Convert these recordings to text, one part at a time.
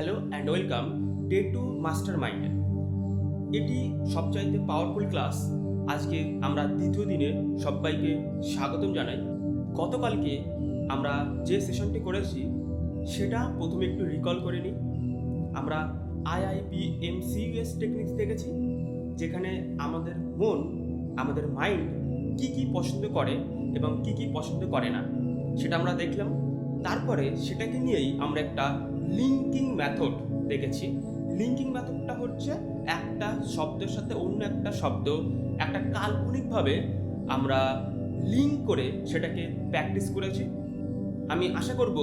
Hello and welcome day to master mind. এটি সবচাইতে powerful class. আজকে আমরা দ্বিতীয় দিনে সবাইকে স্বাগতম জানাই। গতকালকে আমরা যে সেশনটি করেছি সেটা প্রথমে একটু রিকল করে নিই। আমরা IIPMCUS টেকনিক্স দেখেছি, যেখানে আমাদের মন, আমাদের মাইন্ড কি পছন্দ করে এবং কি পছন্দ করে না সেটা আমরা দেখলাম। তারপরে সেটাকে নিয়েই আমরা একটা লিঙ্কিং মেথড দেখেছি। লিঙ্কিং মেথডটা হচ্ছে একটা শব্দের সাথে অন্য একটা শব্দ একটা কাল্পনিকভাবে আমরা লিঙ্ক করে সেটাকে প্র্যাকটিস করেছি। আমি আশা করব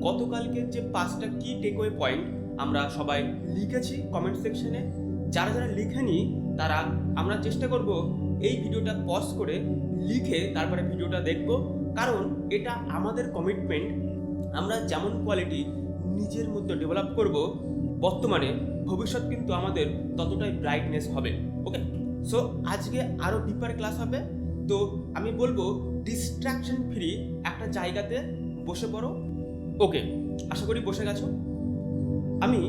গতকালকের যে 5টা কি টেকওয়ে পয়েন্ট আমরা সবাই লিখেছি কমেন্ট সেকশনে। যারা যারা লিখেনি তারা আমরা চেষ্টা করব এই ভিডিওটা পজ করে লিখে তারপরে ভিডিওটা দেখব, কারণ এটা আমাদের কমিটমেন্ট। আমরা যেমন কোয়ালিটি নিজের মধ্যে ডেভেলপ করব, বর্তমানে ভবিষ্যৎ কিন্তু আমাদের ততটাই ব্রাইটনেস হবে। ওকে, সো আজকে আরও ডিপার ক্লাস হবে। তো আমি বলবো ডিস্ট্রাকশন ফ্রি একটা জায়গাতে বসে পড়ো। ওকে, আশা করি বসে গেছো। আমি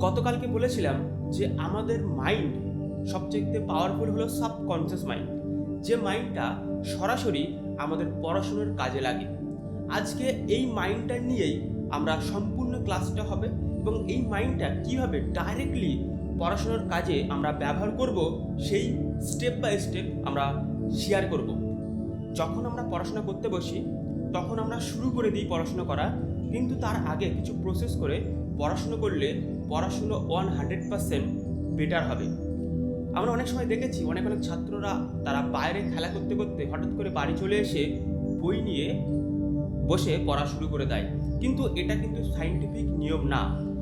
গতকালকে বলেছিলাম যে আমাদের মাইন্ড সবচেয়ে পাওয়ারফুল হলো সাবকনসিয়াস মাইন্ড, যে মাইন্ডটা সরাসরি আমাদের পড়াশোনার কাজে লাগে। আজকে এই মাইন্ডটা নিয়েই আমরা সম্পূর্ণ ক্লাসটা হবে এবং এই মাইন্ডটা কীভাবে ডাইরেক্টলি পড়াশোনার কাজে আমরা ব্যবহার করব সেই স্টেপ বাই স্টেপ আমরা শেয়ার করব। যখন আমরা পড়াশোনা করতে বসি তখন আমরা শুরু করে দিই পড়াশোনা করা, কিন্তু তার আগে কিছু প্রসেস করে পড়াশুনো করলে পড়াশুনো 100% বেটার হবে। আমরা অনেক সময় দেখেছি অনেক ছাত্ররা তারা বাইরে খেলা করতে করতে হঠাৎ করে বাড়ি চলে এসে বই নিয়ে বসে পড়া শুরু করে দেয়, কিন্তু এটা কিন্তু সায়েন্টিফিক নিয়ম না।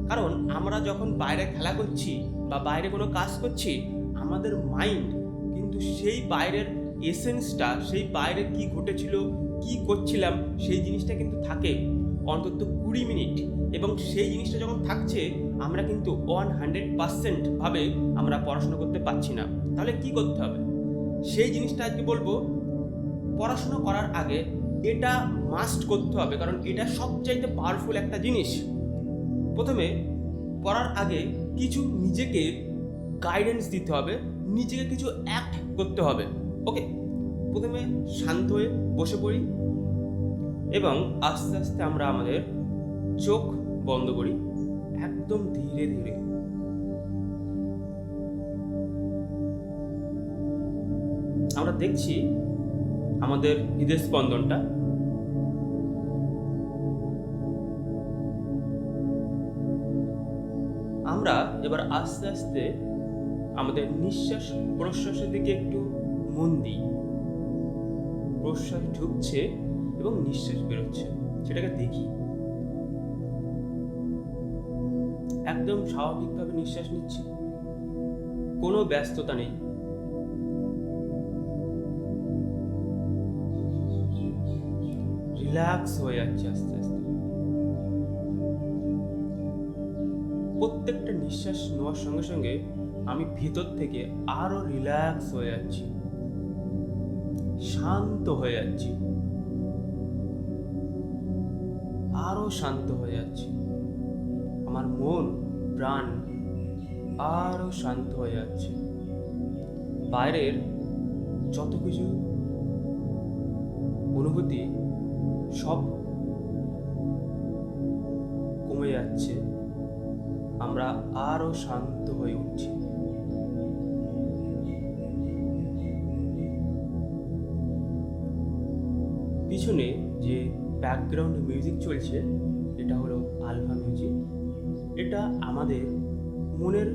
কারণ আমরা যখন বাইরে খেলা করছি বা বাইরে কোনো কাজ করছি, আমাদের মাইন্ড কিন্তু সেই বাইরের এসেন্সটা, সেই বাইরে কি ঘটেছিল, কি করছিলাম সেই জিনিসটা কিন্তু থাকে অন্তত 20 মিনিট, এবং সেই জিনিসটা যখন থাকছে আমরা কিন্তু 100% ভাবে আমরা পড়াশোনা করতে পারছি না। তাহলে কি করতে হবে সেই জিনিসটা আজকে বলবো। পড়াশোনা করার আগে এটা মাস্ট করতে হবে, কারণ এটা সবচাইতে পাওয়ারফুল একটা জিনিস। প্রথমে পড়ার আগে কিছু নিজেকে গাইডেন্স দিতে হবে, নিজেকে কিছু অ্যাক্ট করতে হবে। ওকে, প্রথমে শান্ত হয়ে বসে পড়ি এবং আস্তে আস্তে আমরা আমাদের চোখ বন্ধ করি, একদম ধীরে ধীরে। আমরা দেখছি আমাদের হৃদয় স্পন্দনটা। আমরা এবার আস্তে আস্তে আমাদের নিঃশ্বাস প্রশ্বাসের দিকে একটু মন দিই। প্রশ্বাস ঢুকছে এবং নিঃশ্বাস বেরোচ্ছে, সেটাকে দেখি। একদম স্বাভাবিকভাবে নিঃশ্বাস নিচ্ছি, কোনো ব্যস্ততা নেই। রিল্যাক্স হয়ে যাচ্ছে আস্তে আস্তে। প্রত্যেকটা নিঃশ্বাস নেওয়ার সঙ্গে সঙ্গে আমি ভেতর থেকে আরো রিল্যাক্স হয়ে যাচ্ছি, শান্ত হয়ে যাচ্ছি, আরো শান্ত হয়ে যাচ্ছি। আমার মন প্রাণ আরো শান্ত হয়ে যাচ্ছে। বাইরের যত কিছু অনুভূতি সব কমে যাচ্ছে, আমরা আরো শান্ত হয়ে উঠছি। পিছনে যে ব্যাকগ্রাউন্ড মিউজিক চলছে এটা হলো আলফা মিউজিক। এটা আমাদের মনের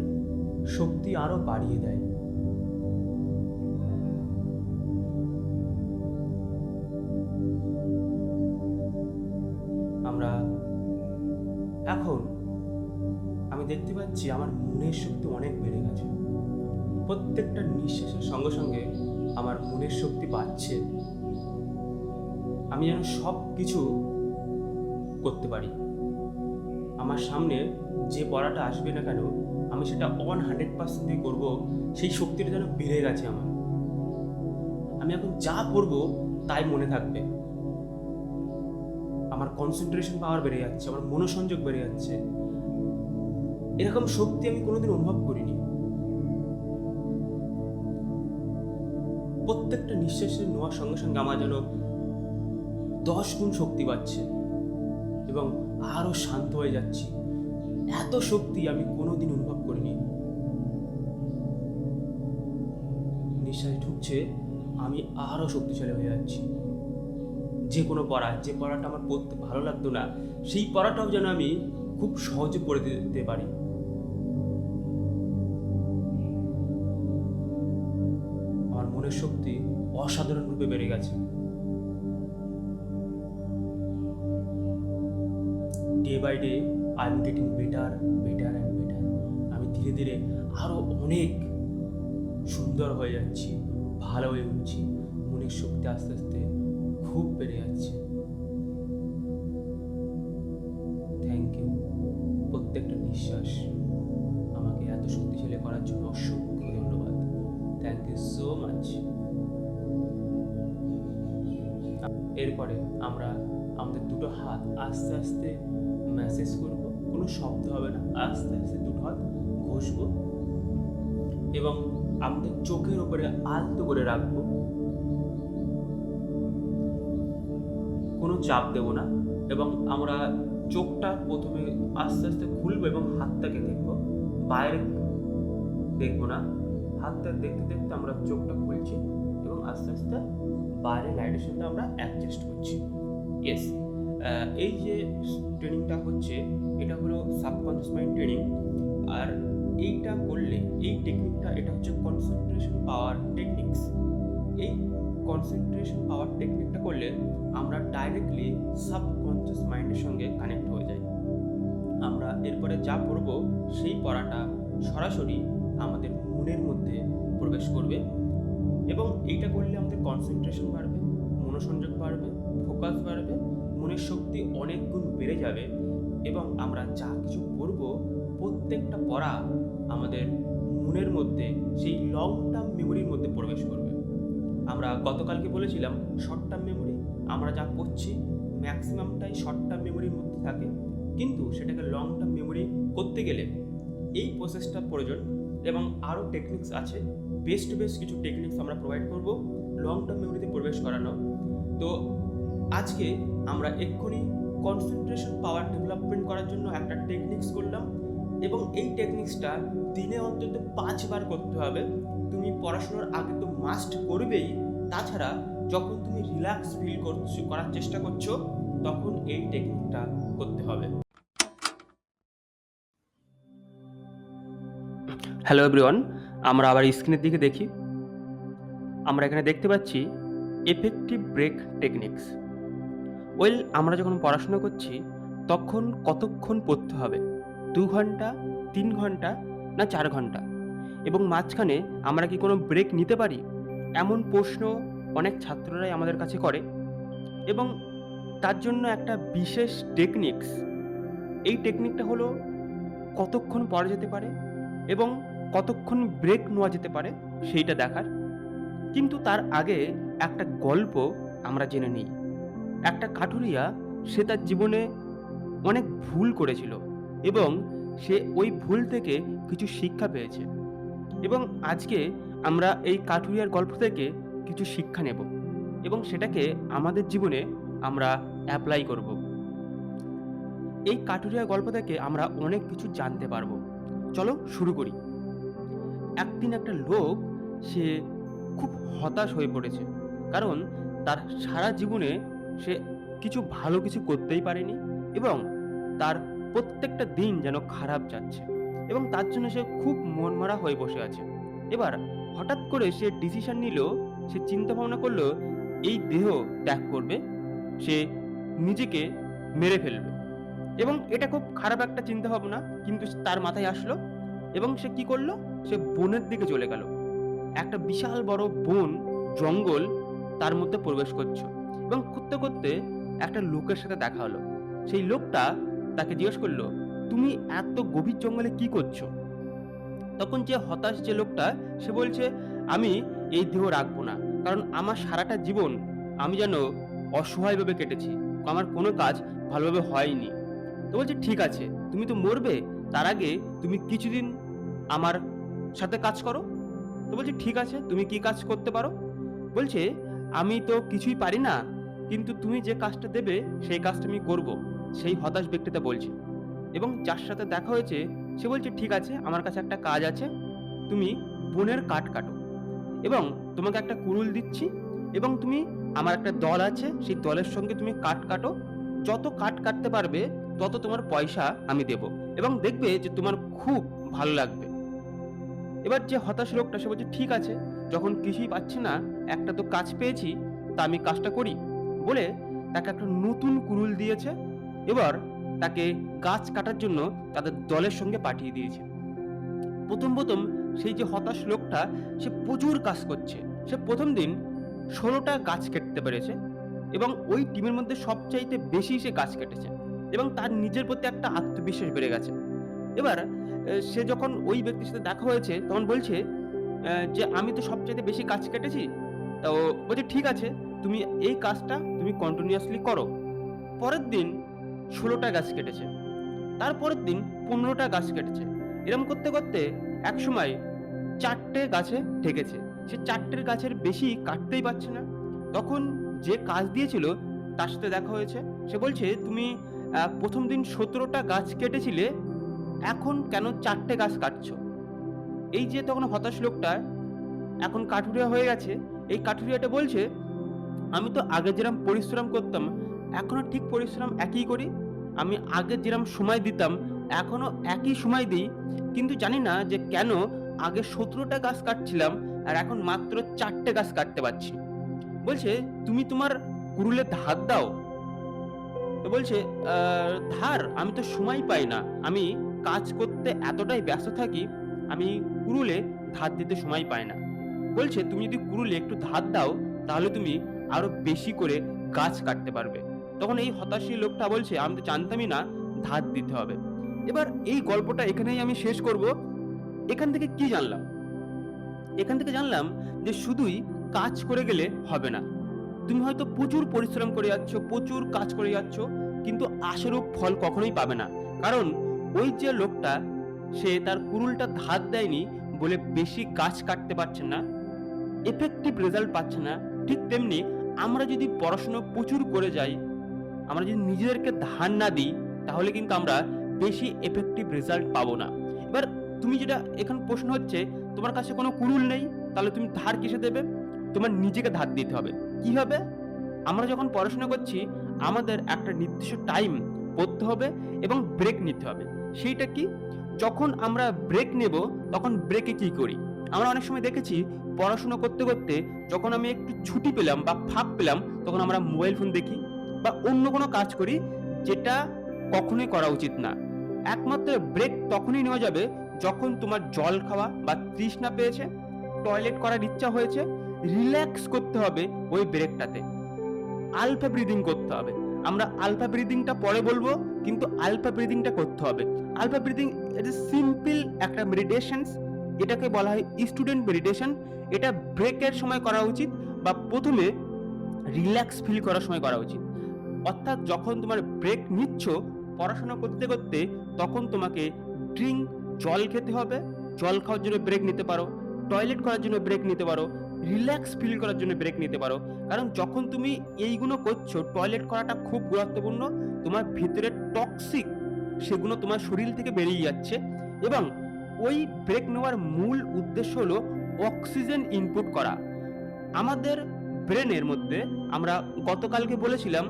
শক্তি আরো বাড়িয়ে দেয়। আমরা এখন আমি দেখতে পাচ্ছি আমার মনের শক্তি অনেক বেড়ে গেছে। প্রত্যেকটা নিঃশ্বাসের সঙ্গে সঙ্গে আমার মনের শক্তি বাড়ছে। আমি যেন সব কিছু করতে পারি। আমার সামনে যে পড়াটা আসবে না কেন আমি সেটা 100% করব, সেই শক্তিটা যেন বেড়ে গেছে আমার। আমি এখন যা পড়বো তাই মনে থাকবে। আমার কনসেন্ট্রেশন পাওয়ার বেড়ে যাচ্ছে, আমার মনোসংযোগ বেড়ে যাচ্ছে। এরকম শক্তি আমি কোনোদিন অনুভব করিনি। প্রত্যেকটা নিঃশ্বাসে নেওয়ার সঙ্গে সঙ্গে আমার যেন 10 গুণ শক্তি পাচ্ছে এবং আরো শান্ত হয়ে যাচ্ছি। এত শক্তি আমি কোনোদিন অনুভব করিনি। নিঃশ্বাস ঢুকছে, আমি আরো শক্তিশালী হয়ে যাচ্ছি। যে কোনো যে পড়াটা আমার পড়তে ভালো লাগতো না, সেই পড়াটাও যেন আমি খুব সহজে পড়ে দিতে পারি। আমার মনের শক্তি অসাধারণ রূপে বেড়ে গেছে। Day by day I am getting better and better. আমি ধীরে ধীরে আরো অনেক সুন্দর হয়ে যাচ্ছি, ভালো হয়ে উঠছি। মনের শক্তি আস্তে আস্তে খুব বেড়ে যাচ্ছে। Thank you. প্রত্যেকটা নিঃশ্বাস আমাকে এত শক্তিশালী করার জন্য অসংখ্য ধন্যবাদ। Thank you so much. এরপরে আমরা আমাদের দুটো হাত আস্তে আস্তে ম্যাসেজ করব। কোনো শব্দ হবে না, আস্তে আস্তে দুটো হাত ঘষবো এবং আমাদের চোখের উপরে আলতো করে রাখবো। কোনো চাপ দেব না এবং আমরা চোখটা প্রথমে আস্তে আস্তে খুলবো এবং হাতটাকে দেখবো, বাইরে দেখবো না। হাতটা দেখতে দেখতে আমরা চোখটা খুলছি এবং আস্তে আস্তে বাইরে লাইটের সাথে আমরা অ্যাডজাস্ট করছি। ইয়েস, এই যে ট্রেনিংটা হচ্ছে এটা হলো সাবকনসিয়াস মাইন্ড ট্রেনিং। আর এইটা করলে এই টেকনিকটা, এটা হচ্ছে কনসেন্ট্রেশন পাওয়ার টেকনিক্স। এই কনসেন্ট্রেশন পাওয়ার টেকনিকটা করলে আমরা ডাইরেক্টলি সাবকনসিয়াস মাইন্ডের সঙ্গে কানেক্ট হয়ে যাই। আমরা এরপরে যা পড়বো সেই পড়াটা সরাসরি আমাদের মনের মধ্যে প্রবেশ করবে এবং এইটা করলে আমাদের কনসেন্ট্রেশন বাড়বে, মনোসংযোগ বাড়বে, ফোকাস বাড়বে, মনের শক্তি অনেক গুণ বেড়ে যাবে এবং আমরা যা কিছু পড়বো প্রত্যেকটা পড়া আমাদের মনের মধ্যে সেই লং টার্ম মেমোরির মধ্যে প্রবেশ করবে। আমরা গতকালকে বলেছিলাম শর্ট টার্ম মেমোরি, আমরা যা পড়ছি ম্যাক্সিমামটাই শর্ট টার্ম মেমোরির মধ্যে থাকে, কিন্তু সেটাকে লং টার্ম মেমোরি করতে গেলে এই প্রসেসটা প্রয়োজন এবং আরও টেকনিক্স আছে। বেস্ট কিছু টেকনিক্স আমরা প্রোভাইড করব লং টার্ম মেমোরিতে প্রবেশ করানো। তো আজকে আমরা এক্ষুনি কনসেন্ট্রেশন পাওয়ার ডেভেলপমেন্ট করার জন্য একটা টেকনিক্স করলাম এবং এই টেকনিক্সটা দিনে অন্তত 5 বার করতে হবে। তুমি পড়াশোনার আগে তো মাস্ট করবেই, তাছাড়া যখন তুমি রিল্যাক্স ফিল করার চেষ্টা করছো তখন এই টেকনিকটা করতে হবে। হ্যালো এভরিওয়ান, আমরা আবার স্ক্রিনের দিকে দেখি। আমরা এখানে দেখতে পাচ্ছি এফেক্টিভ ব্রেক টেকনিক্স। আমরা যখন পড়াশোনা করছি তখন কতক্ষণ পড়তে হবে? 2 ঘন্টা, 3 ঘন্টা না 4 ঘন্টা? এবং মাঝখানে আমরা কি কোনো ব্রেক নিতে পারি? এমন প্রশ্ন অনেক ছাত্ররাই আমাদের কাছে করে এবং তার জন্য একটা বিশেষ টেকনিক্স। এই টেকনিকটা হলো কতক্ষণ পড়া যেতে পারে এবং কতক্ষণ ব্রেক নেওয়া যেতে পারে সেইটা দেখার। কিন্তু তার আগে একটা গল্প আমরা জেনে নিই। একটা কাঠুরিয়া, সে তার জীবনে অনেক ভুল করেছিল এবং সে ওই ভুল থেকে কিছু শিক্ষা পেয়েছে এবং আজকে আমরা এই কাঠুরিয়ার গল্প থেকে কিছু শিক্ষা নেব এবং সেটাকে আমাদের জীবনে আমরা অ্যাপ্লাই করব। এই কাঠুরিয়ার গল্প থেকে আমরা অনেক কিছু জানতে পারবো। চলো শুরু করি। একদিন একটা লোক, সে খুব হতাশ হয়ে পড়েছে, কারণ তার সারা জীবনে সে ভালো কিছু করতেই পারেনি এবং তার প্রত্যেকটা দিন যেন খারাপ যাচ্ছে এবং তার জন্য সে খুব মনমরা হয়ে বসে আছে। এবার হঠাৎ করে সে ডিসিশন নিল, সে চিন্তা ভাবনা করলো এই দেহ ত্যাগ করবে, সে নিজেকে মেরে ফেলবে এবং এটা খুব খারাপ একটা চিন্তা ভাবনা কিন্তু তার মাথায় আসলো এবং সে কি করলো, সে বনের দিকে চলে গেল। একটা বিশাল বড় বন, জঙ্গল তার মধ্যে প্রবেশ করছে এবং করতে করতে একটা লোকের সাথে দেখা হলো। সেই লোকটা তাকে জিজ্ঞেস করলো, তুমি এত গভীর জঙ্গলে কি করছো? তখন যে হতাশ যে লোকটা, সে বলছে, আমি এই দেহ রাখবো না, কারণ আমার সারাটা জীবন আমি যেন অসহায়ভাবে কেটেছি, আমার কোনো কাজ ভালোভাবে হয়নি। তো বলছে, ঠিক আছে, তুমি তো মরবে, তার আগে তুমি কিছুদিন আমার সাথে কাজ করো। তো বলছে ঠিক আছে, তুমি কি কাজ করতে পারো? বলছে আমি তো কিছুই পারি না, কিন্তু তুমি যে কাজটা দেবে সেই কাজটা আমি করব। সেই হতাশ ব্যক্তিটা বলছে, এবং যার সাথে দেখা হয়েছে সে বলছে ঠিক আছে, আমার কাছে একটা কাজ আছে, তুমি বনের কাঠ কাটো এবং তোমাকে একটা কুড়ুল দিচ্ছি, এবং তুমি, আমার একটা দল আছে, সেই দলের সঙ্গে তুমি কাঠ কাটো, যত কাঠ কাটতে পারবে তত তোমার পয়সা আমি দেব, এবং দেখবে যে তোমার খুব ভালো লাগবে। এবার যে হতাশ লোকটা সে বলছে ঠিক আছে, যখন কিছুই পাচ্ছি না, একটা তো কাজ পেয়েছি, তা আমি কাজটা করি বলে তাকে একটা নতুন কুড়ুল দিয়েছে। এবার তাকে গাছ কাটার জন্য তাদের দলের সঙ্গে পাঠিয়ে দিয়েছে। প্রথম প্রথম সেই যে হতাশ লোকটা, সে প্রচুর কাজ করছে। সে প্রথম দিন 16টা গাছ কেটে পেরেছে, এবং ওই টিমের মধ্যে সবচাইতে বেশি সে গাছ কেটেছে, এবং তার নিজের প্রতি একটা আত্মবিশ্বাস বেড়ে গেছে। এবার সে যখন ওই ব্যক্তির সাথে দেখা হয়েছে তখন বলছে যে আমি তো সবচাইতে বেশি গাছ কেটেছি। তো বলছে ঠিক আছে, তুমি এই কাজটা তুমি কন্টিনিউয়াসলি করো। পরের দিন 16টা গাছ কেটেছে, তারপরের দিন 15টা গাছ কেটেছে। এরকম করতে করতে এক সময় 4টে গাছে ঠেকেছে। সে 4টের গাছের বেশি কাটতেই পারছে না। তখন যে কাজ দিয়েছিল তার সাথে দেখা হয়েছে। সে বলছে তুমি প্রথম দিন 17টা গাছ কেটেছিলে, এখন কেন 4টে গাছ কাটছো? এই যে তখন হতাশ লোকটা এখন কাঠুরিয়া হয়ে গেছে, এই কাঠুরিয়াটা বলছে আমি তো আগে যেরকম পরিশ্রম করতাম এখনো ঠিক পরিশ্রম একই করি, আমি আগে যেরকম সময় দিতাম এখনো একই সময় দিই, কিন্তু জানি না যে কেন আগে 17টা গাছ কাটছিলাম আর এখন মাত্র 4টে গাছ কাটতে পারছি। বলছে তুমি তোমার কুড়ুলে ধার দাও। তো বলছে ধার আমি তো সময় পাই না, আমি কাজ করতে এতটাই ব্যস্ত থাকি, আমি কুড়ুলে ধার দিতে সময় পাই না। বলছে তুমি যদি কুড়ুলে একটু ধার দাও তাহলে তুমি আরো বেশি করে গাছ কাটতে পারবে। তখন এই হতাশী লোকটা বলছে আমি তো জানতামই না ধার দিতে হবে। এবার এই গল্পটা এখানেই আমি শেষ করব। এখান থেকে কি জানলাম? এখান থেকে জানলাম যে শুধুই কাজ করে গেলে হবে না। তুমি হয়তো প্রচুর পরিশ্রম করে যাচ্ছ, প্রচুর কাজ করে যাচ্ছ, কিন্তু আশারূপ ফল কখনোই পাবে না। কারণ ওই যে লোকটা, সে তার কুড়ুলটা ধার দেয়নি বলে বেশি গাছ কাটতে পারছে না, এফেক্টিভ রেজাল্ট পাচ্ছে না। ঠিক তেমনি আমরা যদি পড়াশোনা প্রচুর করে যাই, আমরা যদি নিজেদেরকে ধার না দিই, তাহলে কিন্তু আমরা বেশি এফেক্টিভ রেজাল্ট পাবো না। এবার তুমি যেটা এখানে প্রশ্ন হচ্ছে, তোমার কাছে কোনো কুড়ুল নেই, তাহলে তুমি ধার কিসে দেবে? তোমার নিজেকে ধার দিতে হবে। কিভাবে? আমরা যখন পড়াশোনা করছি আমাদের একটা নির্দিষ্ট টাইম পড়তে হবে এবং ব্রেক নিতে হবে। সেইটা কি? যখন আমরা ব্রেক নেব তখন ব্রেকে কি করি? আমরা অনেক সময় দেখেছি পড়াশোনা করতে করতে যখন আমি একটু ছুটি পেলাম বা ফাঁক পেলাম, তখন আমরা মোবাইল ফোন দেখি বা অন্য কোনো কাজ করি, যেটা কখনোই করা উচিত না। একমাত্র ব্রেক তখনই নেওয়া যাবে যখন তোমার জল খাওয়া বা তৃষ্ণা পেয়েছে, টয়লেট করার ইচ্ছা হয়েছে, রিল্যাক্স করতে হবে ওই ব্রেকটাতে। আলফা ব্রিদিং করতে হবে। আমরা আলফা ব্রিদিংটা পরে বলবো, কিন্তু আলফা ব্রিদিংটা করতে হবে। আলফা ব্রিদিং এটা সিম্পল একটা মেডিটেশন, এটাকে বলা হয় স্টুডেন্ট মেডিটেশন। এটা ব্রেকের সময় করা উচিত বা প্রথমে রিল্যাক্স ফিল করার সময় করা উচিত। অর্থাৎ যখন তোমার ব্রেক নিচ্ছ পড়াশোনা করতে করতে, তখন তোমাকে ড্রিঙ্ক, জল খেতে হবে, জল খাওয়ার জন্য ব্রেক নিতে পারো, টয়লেট করার জন্য ব্রেক নিতে পারো, রিল্যাক্স ফিল করার জন্য ব্রেক নিতে পারো। কারণ যখন তুমি এইগুলো করছো, টয়লেট করাটা খুব গুরুত্বপূর্ণ, তোমার ভিতরে টক্সিক সেগুলো তোমার শরীর থেকে বেরিয়ে যাচ্ছে, এবং ওই ব্রেক নেওয়ার মূল উদ্দেশ্য হলো অক্সিজেন ইনপুট করা। আমাদের ব্রেনের মধ্যে আমরা গতকালকে বলেছিলাম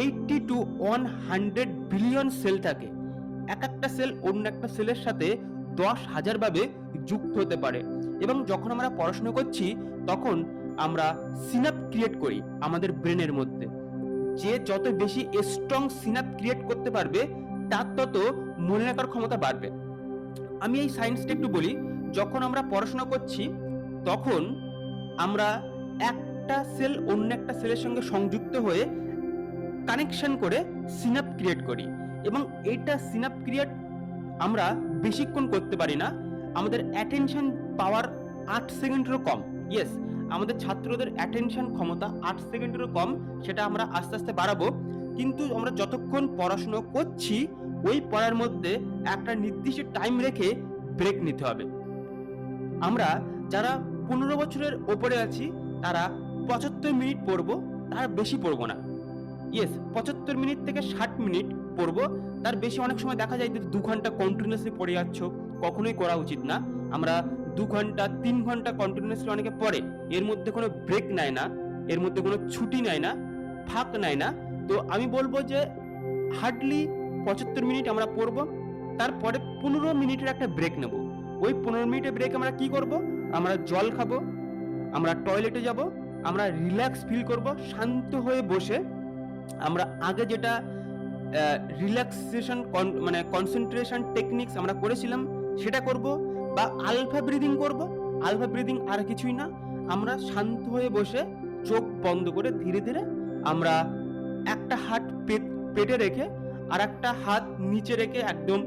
80 to 100 বিলিয়ন সেল থাকে। এক একটা সেল অন্য একটা সেলের সাথে 10,000 ভাবে যুক্ত হতে পারে, এবং যখন আমরা পড়াশোনা করছি তখন আমরা সিনাপ ক্রিয়েট করি আমাদের ব্রেনের মধ্যে। যে যত বেশি স্ট্রং সিনাপ ক্রিয়েট করতে পারবে তার তত মনে রাখার ক্ষমতা বাড়বে। আমি এই সায়েন্সটা একটু বলি। যখন আমরা পড়াশোনা করছি তখন আমরা একটা সেল অন্য একটা সেলের সঙ্গে সংযুক্ত হয়ে কানেকশন করে সিনাপ ক্রিয়েট করি, এবং এইটা সিনাপ ক্রিয়েট আমরা বেশিক্ষণ করতে পারি না। আমাদের অ্যাটেনশন পাওয়ার 8 সেকেন্ডেরও কম। ইয়েস, আমাদের ছাত্রদের অ্যাটেনশন ক্ষমতা 8 সেকেন্ডেরও কম, সেটা আমরা আস্তে আস্তে বাড়াবো। কিন্তু আমরা যতক্ষণ পড়াশোনা করছি ওই পড়ার মধ্যে একটা নির্দিষ্ট টাইম রেখে ব্রেক নিতে হবে। আমরা যারা 15 বছরের ওপরে আছি তারা 75 মিনিট পড়বো, তার বেশি পড়বো না। ইয়েস, 75 মিনিট থেকে 60 মিনিট পড়বো, তার বেশি অনেক সময় দেখা যায় যে 2 ঘন্টা কন্টিনিউয়াসলি পড়ে যাচ্ছ, কখনোই করা উচিত না। আমরা 2 ঘন্টা 3 ঘন্টা কন্টিনিউয়াসলি অনেকে পড়ে, এর মধ্যে কোনো ব্রেক নেয় না, এর মধ্যে কোনো ছুটি নেয় না, ফাঁক নেয় না। তো আমি বলবো যে হার্ডলি 75 মিনিট আমরা পড়বো, তারপরে 15 মিনিটের একটা ব্রেক নেব। ওই 15 মিনিটের ব্রেক আমরা কি করব? আমরা জল খাবো, আমরা টয়লেটে যাব, আমরা রিল্যাক্স ফিল করব, শান্ত হয়ে বসে আমরা আগে যেটা রিল্যাক্সেশন মানে কনসেন্ট্রেশন টেকনিক্স আমরা করেছিলাম সেটা করব, বা আলফা ব্রিদিং করব। আলফা ব্রিদিং আর কিছুই না, আমরা শান্ত হয়ে বসে চোখ বন্ধ করে ধীরে ধীরে আমরা একটা হাত পেটে রেখে আর একটা হাত নিচে রেখে একদম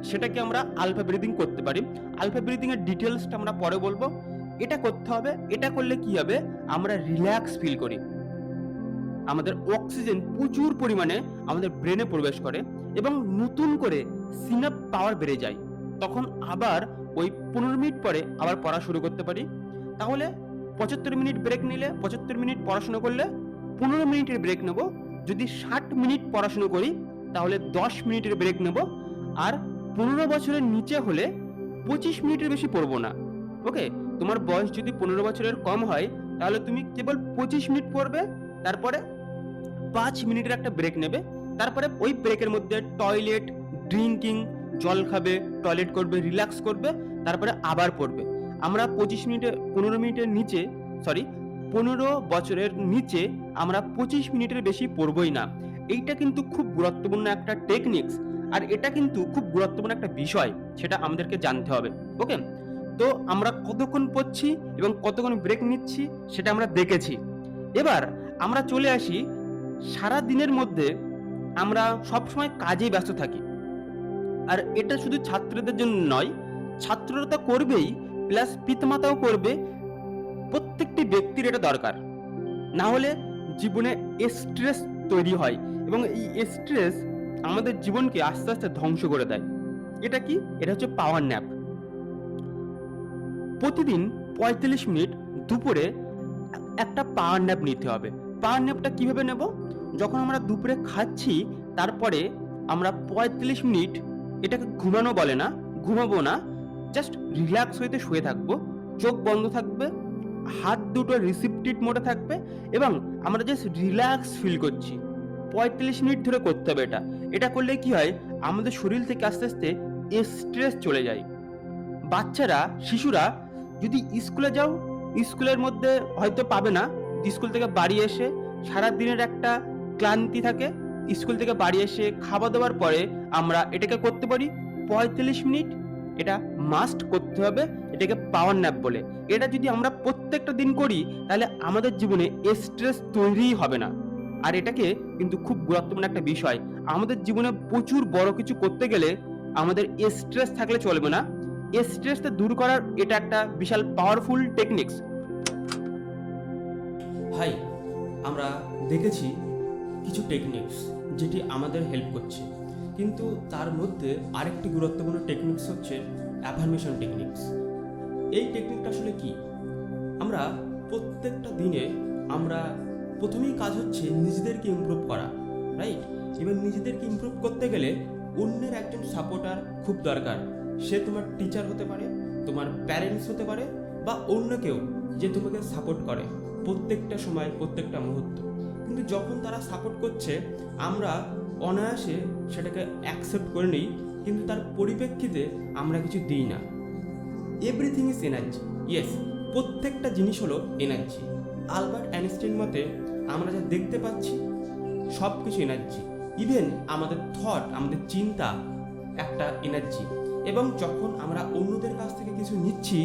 সেটাকে আমরা আলফা ব্রিদিং করতে পারি। আলফা ব্রিদিং এর ডিটেলসটা আমরা পরে বলবো। এটা করতে হবে, এটা করলে কি হবে, আমরা রিল্যাক্স ফিল করি, আমাদের অক্সিজেন প্রচুর পরিমাণে আমাদের ব্রেনে প্রবেশ করে এবং নতুন করে সিনাপ পাওয়ার বেড়ে যায়। তখন আবার ওই 15 মিনিট পরে আবার পড়া শুরু করতে পারি। তাহলে 75 মিনিট ব্রেক নিলে, 75 মিনিট পড়াশোনা করলে 15 মিনিটের ব্রেক নেব। যদি 60 মিনিট পড়াশোনা করি তাহলে 10 মিনিটের ব্রেক নেব। আর 15 বছরের নিচে হলে 25 মিনিটের বেশি পড়বো না। ওকে, তোমার বয়স যদি 15 বছরের কম হয় তাহলে তুমি কেবল 25 মিনিট পড়বে, তারপরে 5 মিনিটের একটা ব্রেক নেবে, তারপরে ওই ব্রেকের মধ্যে টয়লেট, ড্রিঙ্কিং, জল খাবে, টয়লেট করবে, রিল্যাক্স করবে, তারপরে আবার পড়বে। আমরা 15 বছরের নিচে আমরা 25 মিনিটের বেশি পড়বই না। এইটা কিন্তু খুব গুরুত্বপূর্ণ একটা টেকনিক্স, আর এটা কিন্তু খুব গুরুত্বপূর্ণ একটা বিষয়, সেটা আমাদেরকে জানতে হবে। ওকে, তো আমরা কতক্ষণ পড়ছি এবং কতক্ষণ ব্রেক নিচ্ছি সেটা আমরা দেখেছি। এবার আমরা চলে আসি, সারা দিনের মধ্যে আমরা সবসময় কাজেই ব্যস্ত থাকি, আর এটা শুধু ছাত্রদের জন্য নয়, ছাত্ররা তো করবেই, প্লাস পিতামাতাও করবে। প্রত্যেকটি ব্যক্তির এটা দরকার, না হলে জীবনে স্ট্রেস তৈরি হয় এবং এই স্ট্রেস আমাদের জীবনকে আস্তে আস্তে ধ্বংস করে দেয়। এটা কি? এটা হচ্ছে পাওয়ার ন্যাপ। প্রতিদিন 45 মিনিট দুপুরে একটা পাওয়ার ন্যাপ নিতে হবে। পাওয়ার ন্যাপটা কিভাবে নেব? যখন আমরা দুপুরে খাচ্ছি তারপরে আমরা 45 মিনিট, এটাকে ঘুমানো বলে না, ঘুমাবো না, জাস্ট রিল্যাক্স হইতে শুয়ে থাকবো, চোখ বন্ধ থাকবে, হাত দুটো রিসিপ্টেড মোডে থাকবে এবং আমরা জাস্ট রিল্যাক্স ফিল করছি। 45 মিনিট ধরে করতে হবে এটা। এটা করলে কি হয়, আমাদের শরীর থেকে আস্তে আস্তে স্ট্রেস চলে যায়। বাচ্চারা, শিশুরা যদি স্কুলে যাও, স্কুলের মধ্যে হয়তো পাবে না, স্কুল থেকে বাড়ি এসে সারা দিনের একটা ক্লান্তি থাকে, স্কুল থেকে বাড়ি এসে খাওয়া দাওয়ার পরে আমরা এটাকে করতে পারি 45 মিনিট। এটা মাস্ট করতে হবে, এটাকে পাওয়ার ন্যাপ বলে। এটা যদি আমরা প্রত্যেকটা দিন করি তাহলে আমাদের জীবনে স্ট্রেস তৈরিই হবে না। আর এটাকে কিন্তু খুব গুরুত্বপূর্ণ একটা বিষয়, আমাদের জীবনে প্রচুর বড় কিছু করতে গেলে আমাদের স্ট্রেস থাকলে চলবে না। স্ট্রেসটা দূর করার এটা একটা বিশাল পাওয়ারফুল টেকনিক্স। ভাই, আমরা দেখেছি কিছু টেকনিক্স যেটি আমাদের হেল্প করছে, কিন্তু তার মধ্যে আরেকটি গুরুত্বপূর্ণ টেকনিক্স হচ্ছে অ্যাফার্মেশন টেকনিক্স। এই টেকনিকটা আসলে কি? আমরা প্রত্যেকটা দিনে আমরা প্রথমেই কাজ হচ্ছে নিজেদেরকে ইমপ্রুভ করা, রাইট? এবার নিজেদেরকে ইমপ্রুভ করতে গেলে অন্যের একজন সাপোর্টার খুব দরকার। সে তোমার টিচার হতে পারে, তোমার প্যারেন্টস হতে পারে, বা অন্য কেউ যে তোমাকে সাপোর্ট করে প্রত্যেকটা সময়, প্রত্যেকটা মুহূর্ত। কিন্তু যখন তারা সাপোর্ট করছে আমরা অনায়াসে সেটাকে অ্যাকসেপ্ট করে নিই, কিন্তু তার পরিপ্রেক্ষিতে আমরা কিছু দিই না। Everything is energy. ইয়েস, প্রত্যেকটা জিনিস হলো এনার্জি। আলবার্ট আইনস্টাইন মতে আমরা যা দেখতে পাচ্ছি সব কিছু এনার্জি। ইভেন আমাদের থট, আমাদের চিন্তা একটা এনার্জি। এবং যখন আমরা অন্যদের কাছ থেকে কিছু নিচ্ছি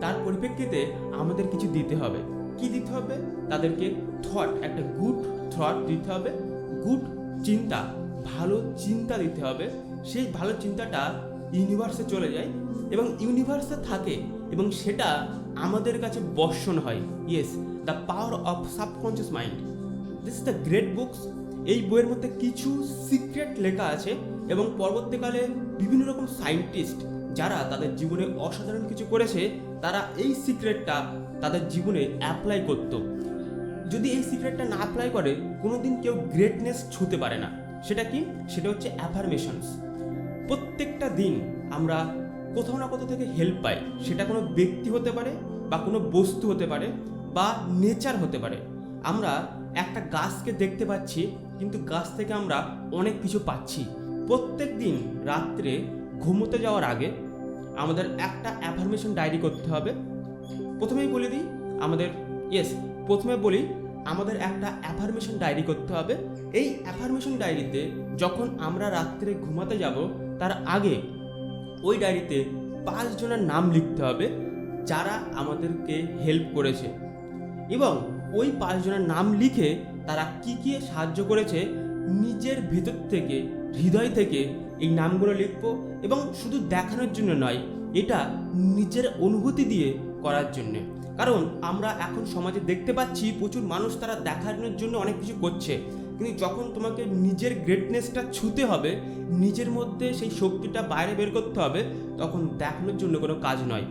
তার পরিপ্রেক্ষিতে আমাদের কিছু দিতে হবে। কি দিতে হবে? তাদেরকে থট, একটা গুড থট দিতে হবে, গুড চিন্তা, ভালো চিন্তা দিতে হবে। সেই ভালো চিন্তাটা ইউনিভার্সে চলে যায় এবং ইউনিভার্সে থাকে এবং সেটা আমাদের কাছে বর্ষণ হয়। Yes, the power of subconscious mind. This is the great books এই বইয়ের মধ্যে কিছু সিক্রেট লেখা আছে এবং পরবর্তীকালে বিভিন্ন রকম সায়েন্টিস্ট যারা তাদের জীবনে অসাধারণ কিছু করেছে তারা এই সিক্রেটটা তাদের জীবনে অ্যাপ্লাই করত। যদি এই সিক্রেটটা না অ্যাপ্লাই করে কোনোদিন কেউ গ্রেটনেস ছুঁতে পারে না। সেটা কি? সেটা হচ্ছে অ্যাফার্মেশনস। প্রত্যেকটা দিন আমরা কোথাও না কোথাও থেকে হেল্প পাই। সেটা কোনো ব্যক্তি হতে পারে বা কোনো বস্তু হতে পারে বা নেচার হতে পারে। আমরা একটা গাছকে দেখতে পাচ্ছি কিন্তু গাছ থেকে আমরা অনেক কিছু পাচ্ছি। প্রত্যেক দিন রাত্রে ঘুমোতে যাওয়ার আগে আমাদের একটা অ্যাফার্মেশন ডায়েরি করতে হবে। প্রথমেই বলে দিই আমাদের একটা অ্যাফার্মেশন ডায়েরি করতে হবে। এই অ্যাফার্মেশন ডায়েরিতে যখন আমরা রাত্রে ঘুমাতে যাব তার আগে ওই ডায়েরিতে 5 জনের নাম লিখতে হবে যারা আমাদেরকে হেল্প করেছে, এবং ওই 5 জনের নাম লিখে তারা কি কি সাহায্য করেছে নিজের ভেতর থেকে, হৃদয় থেকে এই নামগুলো লিখব। এবং শুধু দেখানোর জন্য নয়, এটা নিজের অনুভূতি দিয়ে করার জন্যে। কারণ আমরা এখন সমাজে দেখতে পাচ্ছি প্রচুর মানুষ তারা দেখানোর জন্য অনেক কিছু করছে, কিন্তু যখন তোমাকে নিজের গ্রেটনেসটা ছুঁতে হবে, নিজের মধ্যে সেই শক্তিটা বাইরে বের করতে হবে, তখন দেখানোর জন্য কোনো কাজ নয়,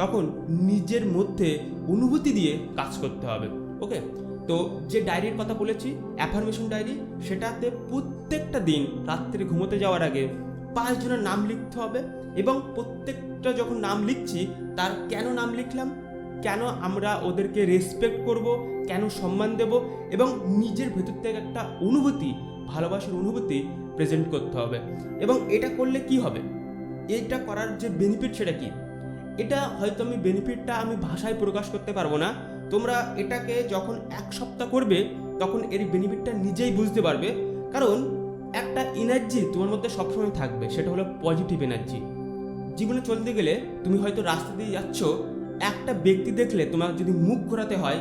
তখন নিজের মধ্যে অনুভূতি দিয়ে কাজ করতে হবে। ওকে, তো যে ডায়েরির কথা বলেছি অ্যাফার্মেশন ডায়েরি, সেটাতে প্রত্যেকটা দিন রাত্রে ঘুমোতে যাওয়ার আগে 5 জনের নাম লিখতে হবে। এবং প্রত্যেকটা যখন নাম লিখছি তার কেন নাম লিখলাম, কেন আমরা ওদেরকে রেসপেক্ট করব, কেন সম্মান দেব, এবং নিজের ভেতর থেকে একটা অনুভূতি, ভালোবাসার অনুভূতি প্রেজেন্ট করতে হবে। এবং এটা করলে কি হবে, এটা করার যে বেনিফিট সেটা কি, এটা হয়তো বেনিফিটটা আমি ভাষায় প্রকাশ করতে পারবো না। তোমরা এটাকে যখন 1 সপ্তাহ করবে তখন এর বেনিফিটটা নিজেই বুঝতে পারবে। কারণ একটা এনার্জি তোমার মধ্যে সবসময় থাকবে, সেটা হলো পজিটিভ এনার্জি। জীবনে চলতে গেলে তুমি হয়তো রাস্তা দিয়ে যাচ্ছ, একটা ব্যক্তি দেখলে তোমার যদি মুখ ঘোরাতে হয়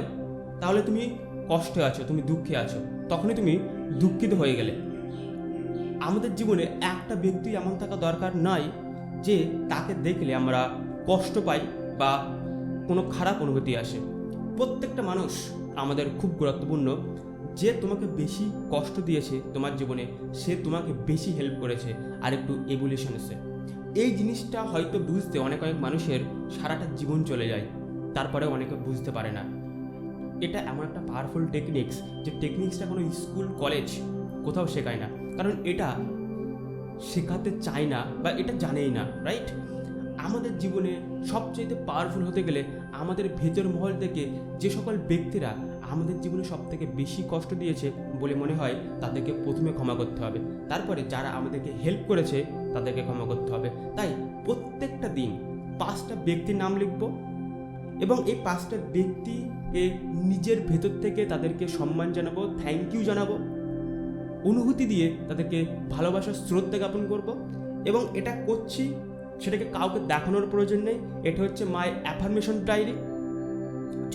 তাহলে তুমি কষ্টে আছো, তুমি দুঃখে আছো, তখনই তুমি দুঃখিত হয়ে গেলে। আমাদের জীবনে একটা ব্যক্তি এমন থাকা দরকার নয় যে তাকে দেখলে আমরা কষ্ট পাই বা কোনো খারাপ অনুভূতি আসে। প্রত্যেকটা মানুষ আমাদের খুব গুরুত্বপূর্ণ। যে তোমাকে বেশি কষ্ট দিয়েছে তোমার জীবনে, সে তোমাকে বেশি হেল্প করেছে আর একটু এভলিউশন এসে। এই জিনিসটা হয়তো বুঝতে অনেক মানুষের সারাটা জীবন চলে যায়, তারপরে অনেকে বুঝতে পারে না। এটা এমন একটা পাওয়ারফুল টেকনিক্স যে টেকনিক্সটা কোনো স্কুল কলেজ কোথাও শেখায় না, কারণ এটা শেখাতে চায় না বা এটা জানেই না, রাইট? আমাদের জীবনে সবচেয়ে পাওয়ারফুল হতে গেলে আমাদের ভেতর মহল থেকে যে সকল ব্যক্তিরা আমাদের জীবনে সব থেকে বেশি কষ্ট দিয়েছে বলে মনে হয় তাদেরকে প্রথমে ক্ষমা করতে হবে, তারপরে যারা আমাদেরকে হেল্প করেছে তাদেরকে ক্ষমা করতে হবে। তাই প্রত্যেকটা দিন 5টা ব্যক্তির নাম লিখব এবং এই 5টা ব্যক্তিকে নিজের ভেতর থেকে তাদেরকে সম্মান জানাবো, থ্যাংক ইউ জানাবো, অনুভূতি দিয়ে তাদেরকে ভালোবাসার শ্রদ্ধা জ্ঞাপন করব। এবং এটা করছি, সেটাকে কাউকে দেখানোর প্রয়োজন নেই। এটা হচ্ছে মাই অ্যাফার্মেশন ডায়েরি।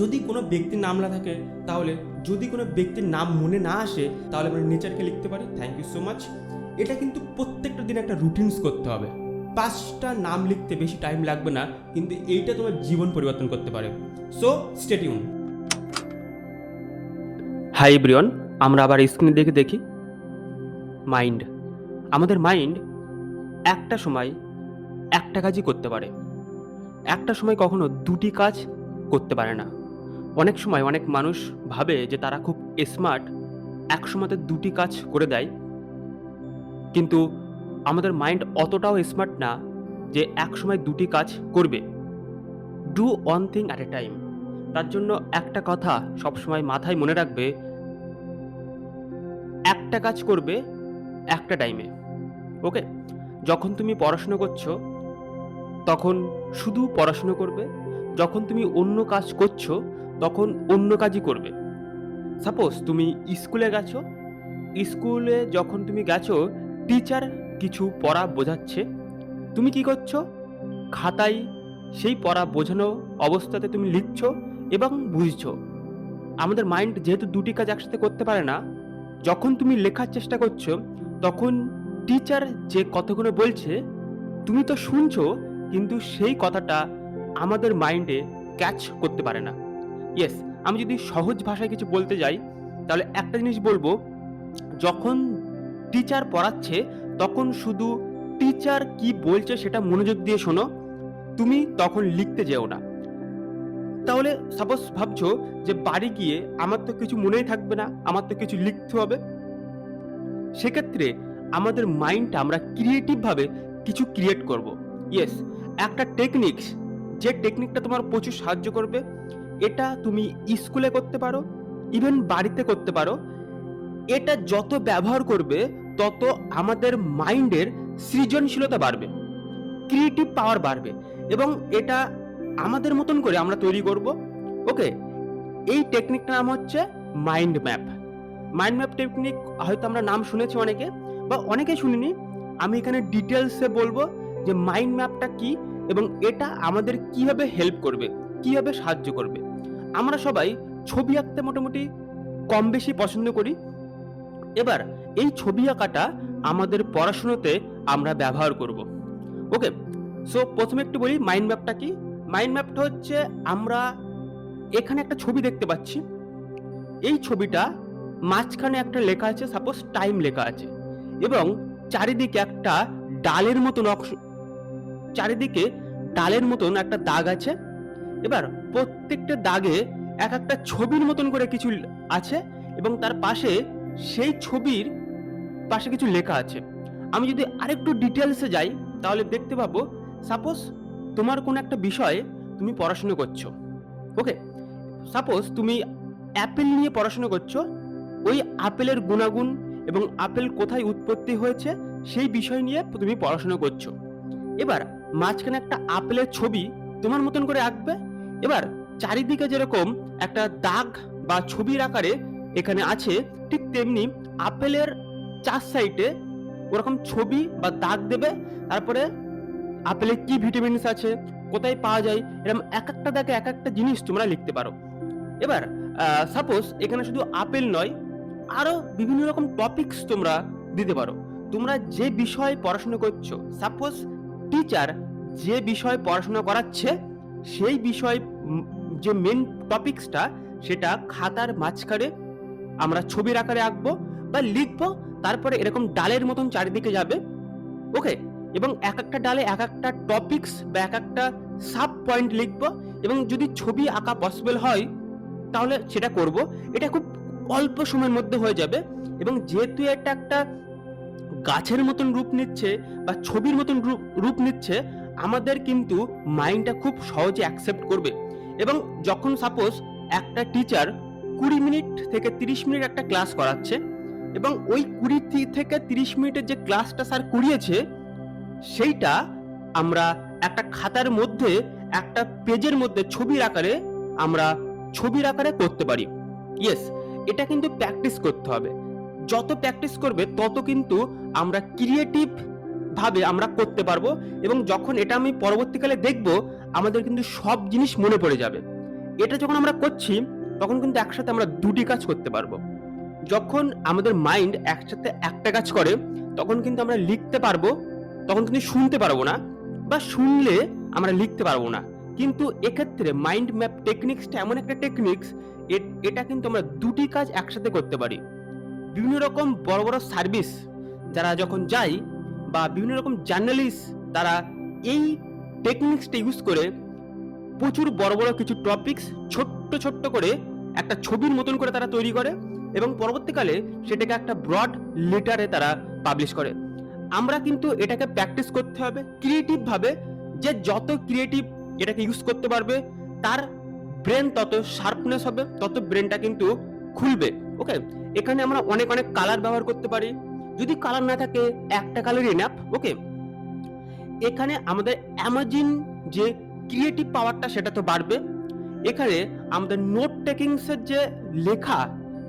যদি কোনো ব্যক্তির নাম না থাকে, তাহলে যদি কোনো ব্যক্তির নাম মনে না আসে তাহলে আমরা নেচারকে লিখতে পারি, থ্যাংক ইউ সো মাচ। এটা কিন্তু প্রত্যেকটা দিন একটা রুটিনস করতে হবে। 5টা নাম লিখতে বেশি টাইম লাগবে না, কিন্তু এইটা তোমার জীবন পরিবর্তন করতে পারে। So stay tune. Hi everyone, আমরা আবার স্ক্রিনে দেখি মাইন্ড। আমাদের মাইন্ড একটা সময় একটা কাজই করতে পারে, একটা সময় কখনো 2টি কাজ করতে পারে না। অনেক সময় অনেক মানুষ ভাবে যে তারা খুব স্মার্ট, এক সময়তে 2টি কাজ করে দেয়, কিন্তু আমাদের মাইন্ড অতটাও স্মার্ট না যে এক সময় 2টি কাজ করবে। Do one thing at a time. তার জন্য একটা কথা সবসময় মাথায় মনে রাখবে, একটা কাজ করবে একটা টাইমে। ওকে, যখন তুমি পড়াশুনো করছো তখন শুধু পড়াশুনো করবে, যখন তুমি অন্য কাজ করছো তখন অন্য কাজই করবে। সাপোজ তুমি স্কুলে গেছো, স্কুলে যখন তুমি গেছো টিচার কিছু পড়া বোঝাচ্ছে, তুমি কি করছো, খাতায় সেই পড়া বোঝানো অবস্থাতে তুমি লিখছো এবং বুঝছো। আমাদের মাইন্ড যেহেতু 2টি কাজ একসাথে করতে পারে না, যখন তুমি লেখার চেষ্টা করছো তখন টিচার যে কথাগুলো বলছে তুমি তো শুনছো, কিন্তু সেই কথাটা আমাদের মাইন্ডে ক্যাচ করতে পারে না। ইয়েস, আমি যদি সহজ ভাষায় কিছু বলতে যাই তাহলে একটা জিনিস বলবো, যখন টিচার পড়াচ্ছে তখন শুধু টিচার কি বলছে সেটা মনোযোগ দিয়ে শোনো, তুমি তখন লিখতে যেও না। তাহলে সাপোজ ভাবছো যে বাড়ি গিয়ে আমার তো কিছু মনেই থাকবে না, আমার তো কিছু লিখতে হবে, সেক্ষেত্রে আমাদের মাইন্ডটা আমরা ক্রিয়েটিভভাবে কিছু ক্রিয়েট করব। ইয়েস, একটা টেকনিক্স, যে টেকনিকটা তোমার প্রচুর সাহায্য করবে, এটা তুমি স্কুলে করতে পারো, ইভেন বাড়িতে করতে পারো। এটা যত ব্যবহার করবে তত আমাদের মাইন্ডের সৃজনশীলতা বাড়বে, ক্রিয়েটিভ পাওয়ার বাড়বে, এবং এটা আমাদের মতন করে আমরা তৈরি করব। ওকে, এই টেকনিকটার নাম হচ্ছে mind map. Mind map technique হয়তো আমরা নাম শুনেছি অনেকে, বা অনেকে শুনিনি। আমি এখানে ডিটেলসে বলবো যে মাইন্ড ম্যাপটা কি এবং এটা আমাদের কিভাবে হেল্প করবে, কিভাবে সাহায্য করবে। আমরা সবাই ছবি আঁকতে মোটামুটি কম বেশি পছন্দ করি। এবার এই ছবি আঁকাটা আমাদের পড়াশোনাতে আমরা ব্যবহার করব। ওকে, সো প্রথমে একটু বলি মাইন্ড ম্যাপটা কি। মাইন্ড ম্যাপটা হচ্ছে, আমরা এখানে একটা ছবি দেখতে পাচ্ছি, এই ছবিটা মাঝখানে একটা লেখা আছে, সাপোজ টাইম লেখা আছে, এবং চারিদিকে একটা ডালের মতন চারিদিকে ডালের মতন একটা দাগ আছে। এবার প্রত্যেকটা দাগে এক একটা ছবির মতন করে কিছু আছে, এবং তার পাশে সেই ছবির পাশে কিছু লেখা আছে। আমি যদি আরেকটু ডিটেলসে যাই তাহলে দেখতে পাবো, সাপোজ তোমার কোনো একটা বিষয়ে তুমি পড়াশোনা করছো। ওকে, সাপোজ তুমি অ্যাপেল নিয়ে পড়াশোনা করছো, ওই আপেলের গুণাগুণ এবং আপেল কোথায় উৎপত্তি হয়েছে সেই বিষয় নিয়ে তুমি পড়াশোনা করছো। এবার মাঝখানে একটা আপেলের ছবি তোমার মতন করে আঁকবে। এবার চারিদিকে যেরকম একটা দাগ বা ছবির আকারে এখানে আছে, ঠিক তেমনি আপেলের চার সাইডে ওরকম ছবি বা দাগ দেবে। তারপরে আপেলে কি ভিটামিনস আছে, কোথায় পাওয়া যায়, এরকম এক একটা দাগে এক একটা জিনিস তোমরা লিখতে পারো। এবার সাপোজ এখানে শুধু আপেল নয়, আরো বিভিন্ন রকম টপিকস তোমরা দিতে পারো। তোমরা যে বিষয় পড়াশোনা করছো, সাপোজ টিচার যে বিষয় পড়াশোনা করাচ্ছে সেই বিষয় যে মেন টপিকসটা, সেটা খাতার মাঝখানে আমরা ছবির আকারে আঁকবো বা লিখবো। তারপরে এরকম ডালের মতন চারিদিকে যাবে। ওকে, এবং এক একটা ডালে এক একটা টপিকস বা এক একটা সাব পয়েন্ট লিখবো, এবং যদি ছবি আঁকা পসিবল হয় তাহলে সেটা করব। এটা খুব অল্প সময়ের মধ্যে হয়ে যাবে, এবং যেহেতু এটা একটা গাছের মতন রূপ নিচ্ছে বা ছবির মতন রূপ নিচ্ছে, আমাদের কিন্তু মাইন্ডটা খুব সহজে অ্যাকসেপ্ট করবে। এবং যখন সাপোজ একটা টিচার 20 মিনিট থেকে 30 মিনিট একটা ক্লাস করাচ্ছে, এবং ওই 20 থেকে 30 মিনিটের যে ক্লাসটা স্যার করিয়েছে, সেইটা আমরা একটা খাতার মধ্যে একটা পেজের মধ্যে ছবির আকারে করতে পারি। ইয়েস, এটা কিন্তু প্র্যাকটিস করতে হবে। যত প্র্যাকটিস করবে তত কিন্তু আমরা ক্রিয়েটিভ ভাবে আমরা করতে পারবো, এবং যখন এটা আমি পরবর্তীকালে দেখব আমাদের কিন্তু সব জিনিস মনে পড়ে যাবে। এটা যখন আমরা করছি তখন কিন্তু একসাথে আমরা দুটি কাজ করতে পারবো। যখন আমাদের মাইন্ড একসাথে একটা কাজ করে তখন কিন্তু আমরা লিখতে পারবো, তখন কিন্তু শুনতে পারবো না, বা শুনলে আমরা লিখতে পারবো না। কিন্তু এক্ষেত্রে মাইন্ড ম্যাপ টেকনিক্সটা এমন একটা টেকনিক্স, এটা কিন্তু আমরা দুটি কাজ একসাথে করতে পারি। বিভিন্ন রকম বড় বড় সার্ভিস যারা যখন যায়, বা বিভিন্ন রকম জার্নালিস্ট, তারা এই টেকনিক্সটা ইউজ করে প্রচুর বড় বড় কিছু টপিকস ছোট্ট ছোট্ট করে একটা ছবির মতন করে তারা তৈরি করে, এবং পরবর্তীকালে সেটাকে একটা ব্রড লেটারে তারা পাবলিশ করে। আমরা কিন্তু এটাকে প্র্যাকটিস করতে হবে ক্রিয়েটিভ ভাবে। যে যত ক্রিয়েটিভ এটাকে ইউজ করতে পারবে তার ব্রেন তত শার্পনেস হবে, তত ব্রেনটা কিন্তু খুলবে। ওকে, এখানে আমরা অনেক অনেক কালার ব্যবহার করতে পারি। যদি কালার না থাকে একটা কালার এনাফ। ওকে, এখানে আমাদের অ্যামাজিন যে ক্রিয়েটিভ পাওয়ারটা সেটা তো বাড়বে। এখানে আমাদের নোট টেকিংসের যে লেখা,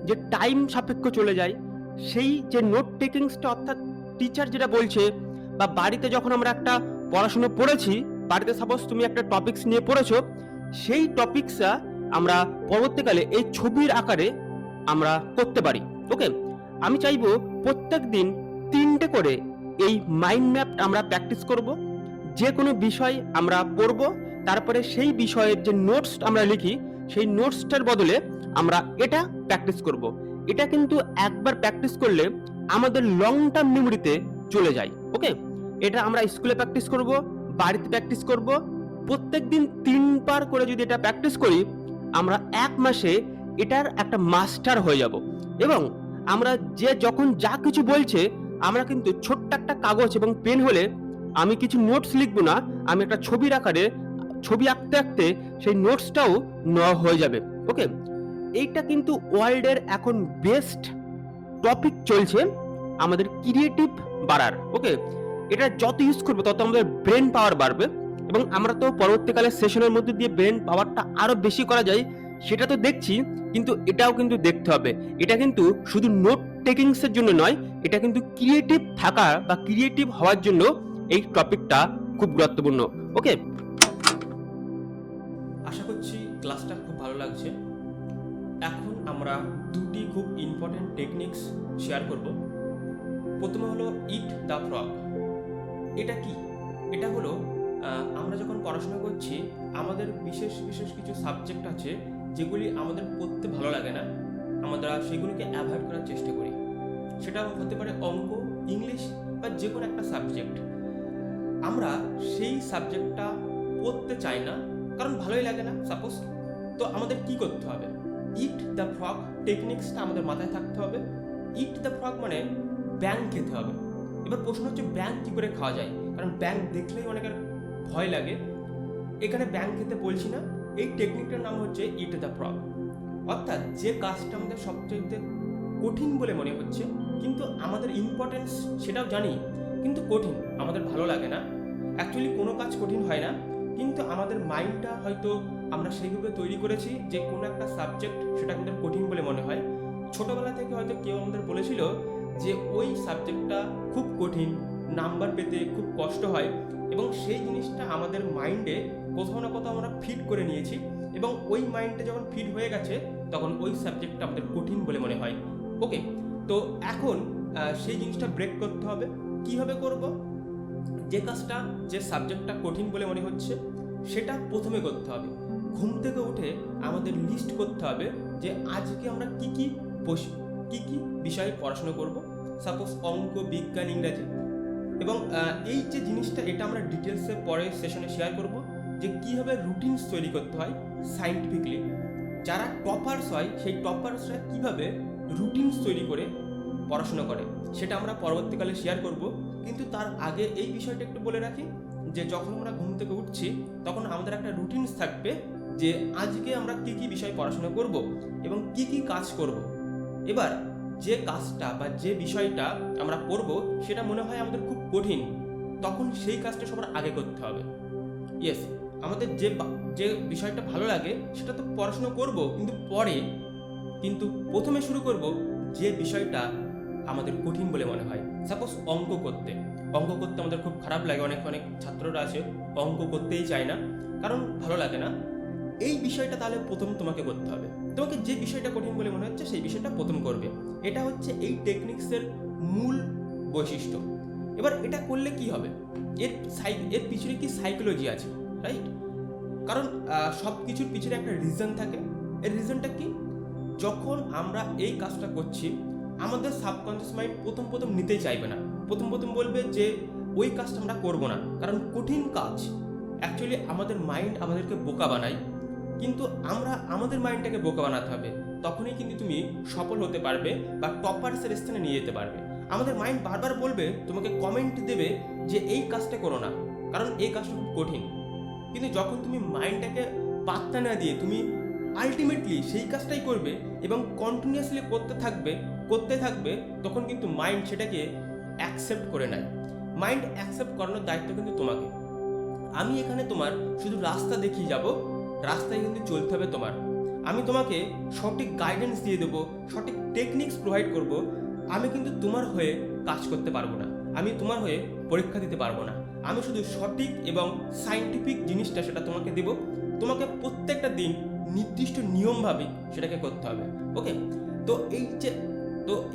যে টাইম সাপেক্ষ চলে যায়, সেই যে নোট টেকিংসটা, অর্থাৎ টিচার যেটা বলছে, বা বাড়িতে যখন আমরা একটা পড়াশোনা পড়েছি, বাড়িতে সাপোজ তুমি একটা টপিকস নিয়ে পড়েছো, সেই টপিকসটা আমরা পরবর্তীকালে এই ছবির আকারে আমরা করতে পারি। ওকে, আমি চাইবো প্রত্যেক দিন 3টে করে এই মাইন্ড ম্যাপ আমরা প্র্যাকটিস করব। যে কোনো বিষয় আমরা পড়ব, তারপরে সেই বিষয়ের যে নোটস আমরা লিখি, সেই নোটসটার বদলে আমরা এটা প্র্যাকটিস করব। এটা কিন্তু একবার প্র্যাকটিস করলে আমাদের লং টার্ম মেমোরিতে চলে যায়। ওকে, এটা আমরা স্কুলে প্র্যাকটিস করব, বাড়িতে প্র্যাকটিস করব, প্রত্যেকদিন 3 বার করে যদি এটা প্র্যাকটিস করি, আমরা 1 মাসে এটার একটা মাস্টার হয়ে যাব। এবং আমরা যে যখন যা কিছু বলছে, আমরা কিন্তু ছোট্ট একটা কাগজ এবং পেন হলে আমি কিছু নোটস লিখবো না, আমি একটা ছবির আকারে ছবি আঁকতে আঁকতে সেই নোটসটাও নেওয়া হয়ে যাবে। ওকে, এইটা কিন্তু ওয়ার্ল্ডের এখন বেস্ট টপিক চলছে আমাদের ক্রিয়েটিভ বাড়ার। ওকে, এটা যত ইউজ করবো তত আমাদের ব্রেন পাওয়ার বাড়বে, এবং আমরা তো পরবর্তীকালে সেশনের মধ্যে দিয়ে ব্রেন পাওয়ারটা আরো বেশি করা যায় সেটা তো দেখছি, কিন্তু এটাও কিন্তু দেখতে হবে। এটা কিন্তু শুধু নোট টেকিংসের জন্য নয়, এটা কিন্তু ক্রিয়েটিভ থাকা বা ক্রিয়েটিভ হওয়ার জন্য এই টপিকটা খুব গুরুত্বপূর্ণ। ওকে, আশা করছি ক্লাসটা খুব ভালো লাগছে। এখন আমরা দুটি খুব ইম্পর্টেন্ট টেকনিক্স শেয়ার করব। প্রথমে হলো ইট দ্য ফ্রগ। এটা কি? এটা হলো আমরা যখন পড়াশোনা করছি, আমাদের বিশেষ বিশেষ কিছু সাবজেক্ট আছে যেগুলি আমাদের পড়তে ভালো লাগে না, আমরা সেগুলিকে অ্যাভয়েড করার চেষ্টা করি। সেটা হতে পারে অঙ্ক, ইংলিশ বা যে কোনো একটা সাবজেক্ট। আমরা সেই সাবজেক্টটা পড়তে চাই না, কারণ ভালোই লাগে না সাপোজ। তো আমাদের কি করতে হবে? ইট দ্য ফ্রগ টেকনিক্সটা আমাদের মাথায় থাকতে হবে। ইট দ্য ফ্রগ মানে ব্যাঙ খেতে হবে। এবার প্রশ্ন হচ্ছে ব্যাঙ কী করে খাওয়া যায়, কারণ ব্যাঙ দেখলেই অনেকের ভয় লাগে। এখানে ব্যাঙ খেতে বলছি না, এই টেকনিকটার নাম হচ্ছে ইট দ্য ফ্রগ। অর্থাৎ যে কাজটা আমাদের সবচেয়ে কঠিন বলে মনে হচ্ছে, কিন্তু আমাদের ইম্পর্টেন্স সেটাও জানি, কিন্তু কঠিন, আমাদের ভালো লাগে না। অ্যাকচুয়ালি কোনো কাজ কঠিন হয় না, কিন্তু আমাদের মাইন্ডটা হয়তো আমরা সেইভাবে তৈরি করেছি যে কোনো একটা সাবজেক্ট সেটা আমাদের কঠিন বলে মনে হয়। ছোটোবেলা থেকে হয়তো কেউ আমাদের বলেছিল যে ওই সাবজেক্টটা খুব কঠিন, নাম্বার পেতে খুব কষ্ট হয়, এবং সেই জিনিসটা আমাদের মাইন্ডে কোথাও না কোথাও আমরা ফিট করে নিয়েছি, এবং ওই মাইন্ডে যখন ফিট হয়ে গেছে তখন ওই সাবজেক্টটা আমাদের কঠিন বলে মনে হয়। ওকে, তো এখন সেই জিনিসটা ব্রেক করতে হবে। কীভাবে করব? যে কাজটা, যে সাবজেক্টটা কঠিন বলে মনে হচ্ছে সেটা প্রথমে করতে হবে। ঘুম থেকে উঠে আমাদের লিস্ট করতে হবে যে আজকে আমরা কি কি বিষয়ে পড়াশোনা করব। সাপোজ অঙ্ক, বিজ্ঞান, ইংরাজি। এবং এই যে জিনিসটা, এটা আমরা ডিটেলসে পরে সেশনে শেয়ার করব যে কীভাবে রুটিনস তৈরি করতে হয় সায়েন্টিফিকলি। যারা টপার্স হয় সেই টপার্সরা কীভাবে রুটিনস তৈরি করে পড়াশোনা করে সেটা আমরা পরবর্তীকালে শেয়ার করব। কিন্তু তার আগে এই বিষয়টা একটু বলে রাখি যে যখন আমরা ঘুম থেকে উঠছি তখন আমাদের একটা রুটিনস থাকবে যে আজকে আমরা কী কী বিষয় পড়াশোনা করব এবং কি কি কাজ করব। এবার যে কাজটা বা যে বিষয়টা আমরা পড়ব সেটা মনে হয় আমাদের খুব কঠিন, তখন সেই কাজটা সবার আগে করতে হবে। ইয়েস, আমাদের যে বিষয়টা ভালো লাগে সেটা তো পড়াশোনা করব, কিন্তু পরে। কিন্তু প্রথমে শুরু করব যে বিষয়টা আমাদের কঠিন বলে মনে হয়। সাপোজ অঙ্ক করতে আমাদের খুব খারাপ লাগে। অনেক ছাত্ররা আছে অঙ্ক করতেই চায় না, কারণ ভালো লাগে না। এই বিষয়টা তাহলে প্রথম তোমাকে করতে হবে। তোমাকে যে বিষয়টা কঠিন বলে মনে হচ্ছে সেই বিষয়টা প্রথম করবে। এটা হচ্ছে এই টেকনিক্সের মূল বৈশিষ্ট্য। এবার এটা করলে কি হবে? এর পিছনে কি সাইকোলজি আছে, রাইট? কারণ সব কিছুর পিছনে একটা রিজন থাকে। এর রিজনটা কি? যখন আমরা এই কাজটা করছি আমাদের সাবকনসিয়াস মাইন্ড প্রথম নিতেই চাইবে না। প্রথম বলবে যে ওই কাজটা আমরা করবো না, কারণ কঠিন কাজ। অ্যাকচুয়ালি আমাদের মাইন্ড আমাদেরকে বোকা বানায়, কিন্তু আমরা আমাদের মাইন্ডটাকে বোকা বানাতে হবে, তখনই কিন্তু তুমি সফল হতে পারবে বা টপার্সের স্থানে নিয়ে যেতে পারবে। আমাদের মাইন্ড বারবার বলবে, তোমাকে কমেন্ট দেবে যে এই কাজটা করো না, কারণ এই কাজটা খুব কঠিন। কিন্তু যখন তুমি মাইন্ডটাকে পাত্তা না দিয়ে তুমি আলটিমেটলি সেই কাজটাই করবে এবং কন্টিনিউয়াসলি করতে থাকবে, তখন কিন্তু মাইন্ড সেটাকে অ্যাকসেপ্ট করে নেয়। মাইন্ড অ্যাকসেপ্ট করানোর দায়িত্ব কিন্তু তোমাকে। আমি এখানে তোমার শুধু রাস্তা দেখিয়ে যাব, রাস্তায় কিন্তু চলতে হবে তোমার। আমি তোমাকে সঠিক গাইডেন্স দিয়ে দেবো, সঠিক টেকনিক্স প্রোভাইড করব। আমি কিন্তু তোমার হয়ে কাজ করতে পারবো না, আমি তোমার হয়ে পরীক্ষা দিতে পারবো না। আমি শুধু সঠিক এবং সায়েন্টিফিক জিনিসটা সেটা তোমাকে দেব। তোমাকে প্রত্যেকটা দিন নির্দিষ্ট নিয়মভাবে সেটাকে করতে হবে। ওকে, তো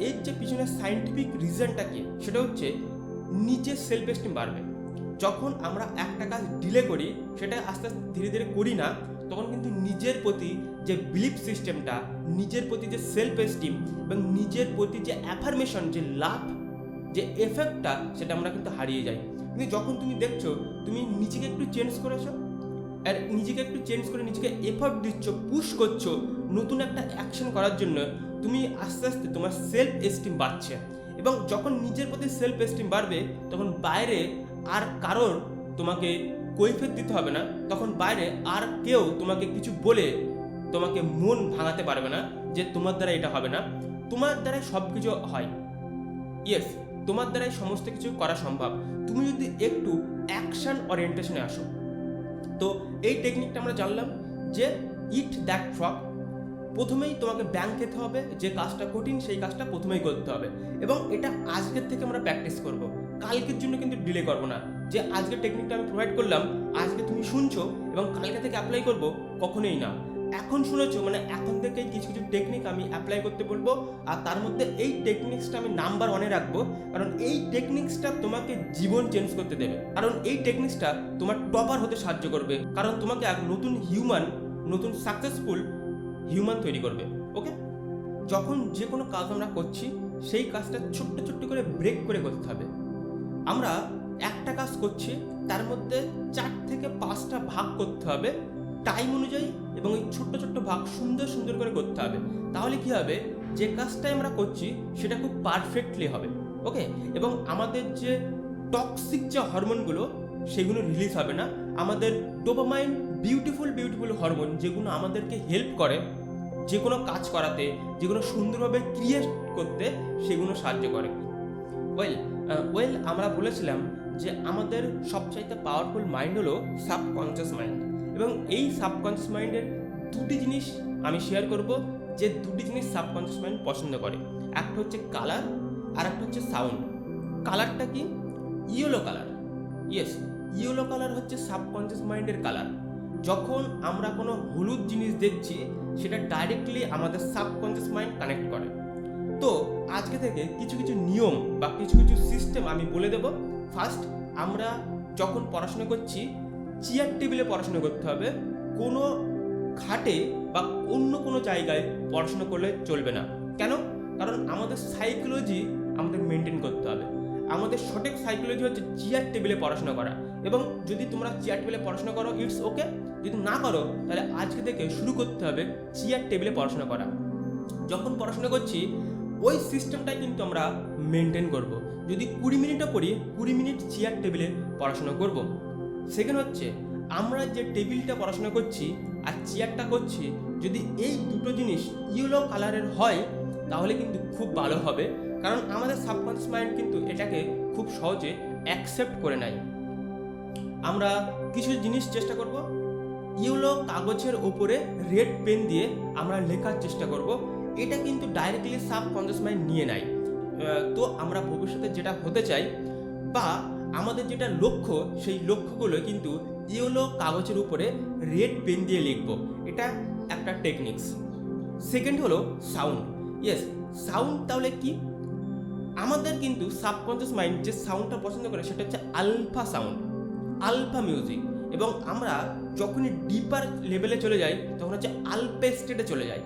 এর যে পিছনে সায়েন্টিফিক রিজনটা কি, সেটা হচ্ছে নিজের সেলফ এস্টিম বাড়বে। যখন আমরা একটা কাজ ডিলে করি, সেটা আস্তে আস্তে ধীরে ধীরে করি না, তখন কিন্তু নিজের প্রতি যে বিলিফ সিস্টেমটা, নিজের প্রতি যে সেলফ এস্টিম এবং নিজের প্রতি যে অ্যাফার্মেশন, যে লাভ, যে এফেক্টটা, সেটা আমরা কিন্তু হারিয়ে যাই। কিন্তু যখন তুমি দেখছো তুমি নিজেকে একটু চেঞ্জ করেছো, আর নিজেকে একটু চেঞ্জ করে নিজেকে এফর্ট দিচ্ছ, পুশ করছো নতুন একটা অ্যাকশন করার জন্য, তুমি আস্তে আস্তে তোমার সেলফ এস্টিম বাড়ছে। এবং যখন নিজের প্রতি সেলফ এস্টিম বাড়বে, তখন বাইরে আর কারোর তোমাকে কৈফিয়ত দিতে হবে না, তখন বাইরে আর কেউ তোমাকে কিছু বলে তোমাকে মন ভাঙাতে পারবে না যে তোমার দ্বারা এটা হবে না। তোমার দ্বারাই সব কিছু হয়। ইয়েস, তোমার দ্বারাই সমস্ত কিছু করা সম্ভব, তুমি যদি একটু অ্যাকশন ওরিয়েন্টেশনে আসো। তো এই টেকনিকটা আমরা জানলাম যে ইট দ্যাট ফ্রগ। প্রথমেই তোমাকে ব্যাংক খেতে হবে, যে কাজটা কঠিন সেই কাজটা প্রথমেই করতে হবে। এবং এটা আজকের থেকে আমরা প্র্যাকটিস করব, কালকের জন্য কিন্তু ডিলে করব না। যে আজকের টেকনিকটা আমি প্রোভাইড করলাম, আজকে তুমি শুনছো এবং কালকে থেকে অ্যাপ্লাই করব, কখনোই না। এখন শুনেছো মানে এখন থেকেই কিছু কিছু টেকনিক আমি অ্যাপ্লাই করতে বলবো, আর তার মধ্যে এই টেকনিক্সটা আমি নাম্বার 1-এ রাখবো, কারণ এই টেকনিক্সটা তোমাকে জীবন চেঞ্জ করতে দেবে। কারণ এই টেকনিক্সটা তোমার টপার হতে সাহায্য করবে, কারণ তোমাকে এক নতুন হিউম্যান, নতুন সাকসেসফুল হিউম্যান তৈরি করবে। ওকে, যখন যে কোনো কাজ আমরা করছি সেই কাজটা ছোট্ট ছোট্ট করে ব্রেক করে করতে হবে। আমরা একটা কাজ করছি, তার মধ্যে 4 থেকে 5টা ভাগ করতে হবে টাইম অনুযায়ী, এবং এই ছোট্ট ছোট্ট ভাগ সুন্দর সুন্দর করে করতে হবে। তাহলে কি হবে, যে কাজটাই আমরা করছি সেটা খুব পারফেক্টলি হবে। ওকে, এবং আমাদের যে টক্সিক যে হরমোনগুলো সেগুলো রিলিজ হবে না। আমাদের ডোপামাইন, বিউটিফুল বিউটিফুল হরমোন, যেগুলো আমাদেরকে হেল্প করে যে কোনো কাজ করাতে, যেগুলো সুন্দরভাবে ক্রিয়েট করতে, সেগুলো সাহায্য করে। ওয়েল আমরা বলেছিলাম যে আমাদের সবচাইতে পাওয়ারফুল মাইন্ড হলো সাবকনসিয়াস মাইন্ড, এবং এই সাবকনসিয়াস মাইন্ডের দুটি জিনিস আমি শেয়ার করব, যে দুটি জিনিস সাবকনসিয়াস মাইন্ড পছন্দ করে। একটা হচ্ছে কালার, আর একটা হচ্ছে সাউন্ড। কালারটা কি? Yellow colour. Yes, yellow colour হচ্ছে সাবকনসিয়াস মাইন্ডের কালার। যখন আমরা কোনো হলুদ জিনিস দেখছি, সেটা ডাইরেক্টলি আমাদের সাবকনসিয়াস মাইন্ড কানেক্ট করে। তো আজকে থেকে কিছু কিছু নিয়ম বা কিছু কিছু সিস্টেম আমি বলে দেব। ফার্স্ট, আমরা যখন পড়াশোনা করছি চেয়ার টেবিলে পড়াশোনা করতে হবে, কোনো খাটে বা অন্য কোনো জায়গায় পড়াশোনা করলে চলবে না। কেন? কারণ আমাদের সাইকোলজি আমাদের মেনটেন করতে হবে। আমাদের সঠিক সাইকোলজি হচ্ছে চেয়ার টেবিলে পড়াশোনা করা। এবং যদি তোমরা চেয়ার টেবিলে পড়াশোনা করো, ইটস ওকে। যদি না করো, তাহলে আজকে থেকে শুরু করতে হবে চেয়ার টেবিলে পড়াশোনা করা। যখন পড়াশোনা করছি ওই সিস্টেমটাই কিন্তু আমরা মেনটেন করব। যদি 20 মিনিটও পড়ি, 20 মিনিট চেয়ার টেবিলে পড়াশোনা করব। সেকেন্ড হচ্ছে, আমরা যে টেবিলটা পড়াশোনা করছি আর চেয়ারটা করছি, যদি এই দুটো জিনিস ইয়েলো কালারের হয়, তাহলে কিন্তু খুব ভালো হবে। কারণ আমাদের সাবকনসিয়াস মাইন্ড কিন্তু এটাকে খুব সহজে অ্যাকসেপ্ট করে নেয়। আমরা কিছু জিনিস চেষ্টা করব, ইয়েলো কাগজের ওপরে রেড পেন দিয়ে আমরা লেখার চেষ্টা করব। এটা কিন্তু ডাইরেক্টলি সাবকনসিয়াস মাইন্ড নিয়ে নেয়। তো আমরা ভবিষ্যতে যেটা হতে চাই বা আমাদের যেটা লক্ষ্য, সেই লক্ষ্যগুলো কিন্তু ইয়েলো কাগজের উপরে রেড পেন দিয়ে লিখব। এটা একটা টেকনিক্স। সেকেন্ড হলো সাউন্ড। ইয়েস, সাউন্ড তাহলে কি? আমাদের কিন্তু সাবকনসিয়াস মাইন্ড যে সাউন্ডটা পছন্দ করে সেটা হচ্ছে আলফা সাউন্ড, আলফা মিউজিক। এবং আমরা যখনই ডিপার লেভেলে চলে যাই, তখন হচ্ছে আলফা স্টেটে চলে যাই।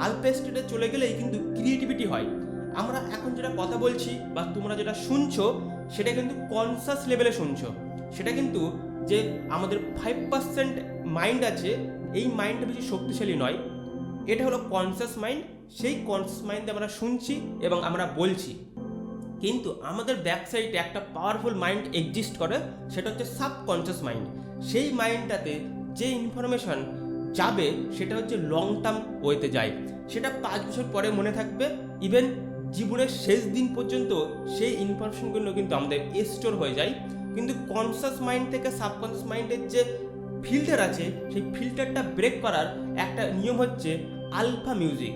আলফা স্টেটে চলে গেলেই কিন্তু ক্রিয়েটিভিটি হয়। আমরা এখন যেটা কথা বলছি বা তোমরা যেটা শুনছো, সেটা কিন্তু কনসাস লেভেলে শুনছো। সেটা কিন্তু যে আমাদের 5% মাইন্ড আছে, এই মাইন্ডটা বেশি শক্তিশালী নয়। এটা হলো কনসাস মাইন্ড। সেই কনসাস মাইন্ডে আমরা শুনছি এবং আমরা বলছি। কিন্তু আমাদের ব্যাক সাইডে একটা পাওয়ারফুল মাইন্ড এক্সিস্ট করে, সেটা হচ্ছে সাবকনসিয়াস মাইন্ড। সেই মাইন্ডটাতে যে ইনফরমেশন যাবে সেটা হচ্ছে লং টার্ম ওয়েতে যায়। সেটা 5 বছর পরে মনে থাকবে, ইভেন জীবনের শেষ দিন পর্যন্ত সেই ইনফরমেশনগুলো কিন্তু আমাদের স্টোর হয়ে যায়। কিন্তু কনসাস মাইন্ড থেকে সাবকনসিয়াস মাইন্ডের যে ফিল্টার আছে, সেই ফিল্টারটা ব্রেক করার একটা নিয়ম হচ্ছে আলফা মিউজিক।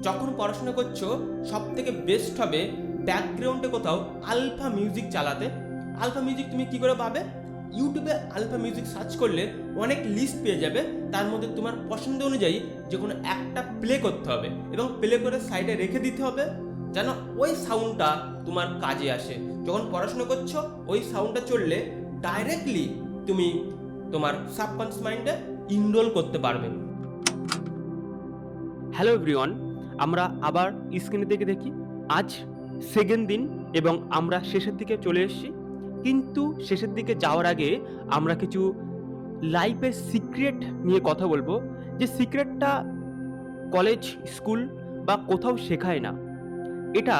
যখন পড়াশোনা করছো, সব থেকে বেস্ট হবে ব্যাকগ্রাউন্ডে কোথাও আলফা মিউজিক চালাতে। আলফা মিউজিক তুমি কি করে পাবে? ইউটিউবে আলফা মিউজিক সার্চ করলে অনেক লিস্ট পেয়ে যাবে। তার মধ্যে তোমার পছন্দ অনুযায়ী যে কোনো একটা প্লে করতে হবে এবং প্লে করে সাইডে রেখে দিতে হবে, যেন ওই সাউন্ডটা তোমার কাজে আসে। যখন পড়াশোনা করছো, ওই সাউন্ডটা চললে ডাইরেক্টলি তুমি তোমার সাবকনসিয়াস মাইন্ডে এনরোল করতে পারবে। হ্যালো এভরিওয়ান, আমরা আবার স্ক্রিনের দিকে দেখি। আজ সেকেন্ড দিন এবং আমরা শেষের দিকে চলে এসেছি। কিন্তু শেষের দিকে যাওয়ার আগে আমরা কিছু লাইফের সিক্রেট নিয়ে কথা বলবো, যে সিক্রেটটা কলেজ, স্কুল বা কোথাও শেখায় না। এটা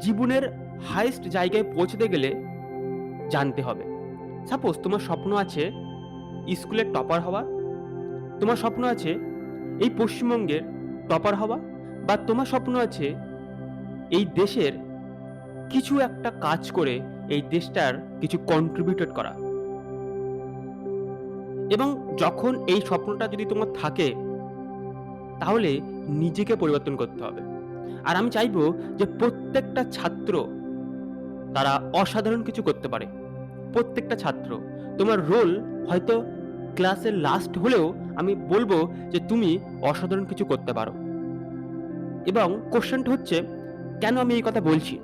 জীবনের হাইয়েস্ট জায়গায় পৌঁছতে গেলে জানতে হবে। সাপোজ তোমার স্বপ্ন আছে স্কুলের টপার হওয়া, তোমার স্বপ্ন আছে এই পশ্চিমবঙ্গের টপার হওয়া, বা তোমার স্বপ্ন আছে এই দেশের কিছু একটা কাজ করে এই দেশটার কিছু কন্ট্রিবিউটেড করা। এবং যখন এই স্বপ্নটা যদি তোমার থাকে তাহলে নিজেকে পরিবর্তন করতে হবে। আর আমি চাইবো যে প্রত্যেকটা ছাত্র তারা অসাধারণ কিছু করতে পারে। প্রত্যেকটা ছাত্র, তোমার রোল হয়তো ক্লাসের লাস্ট হলেও আমি বলবো যে তুমি অসাধারণ কিছু করতে পারো। এবং কোশ্চেনটা হচ্ছে, কেন আমি এই কথা বলছি?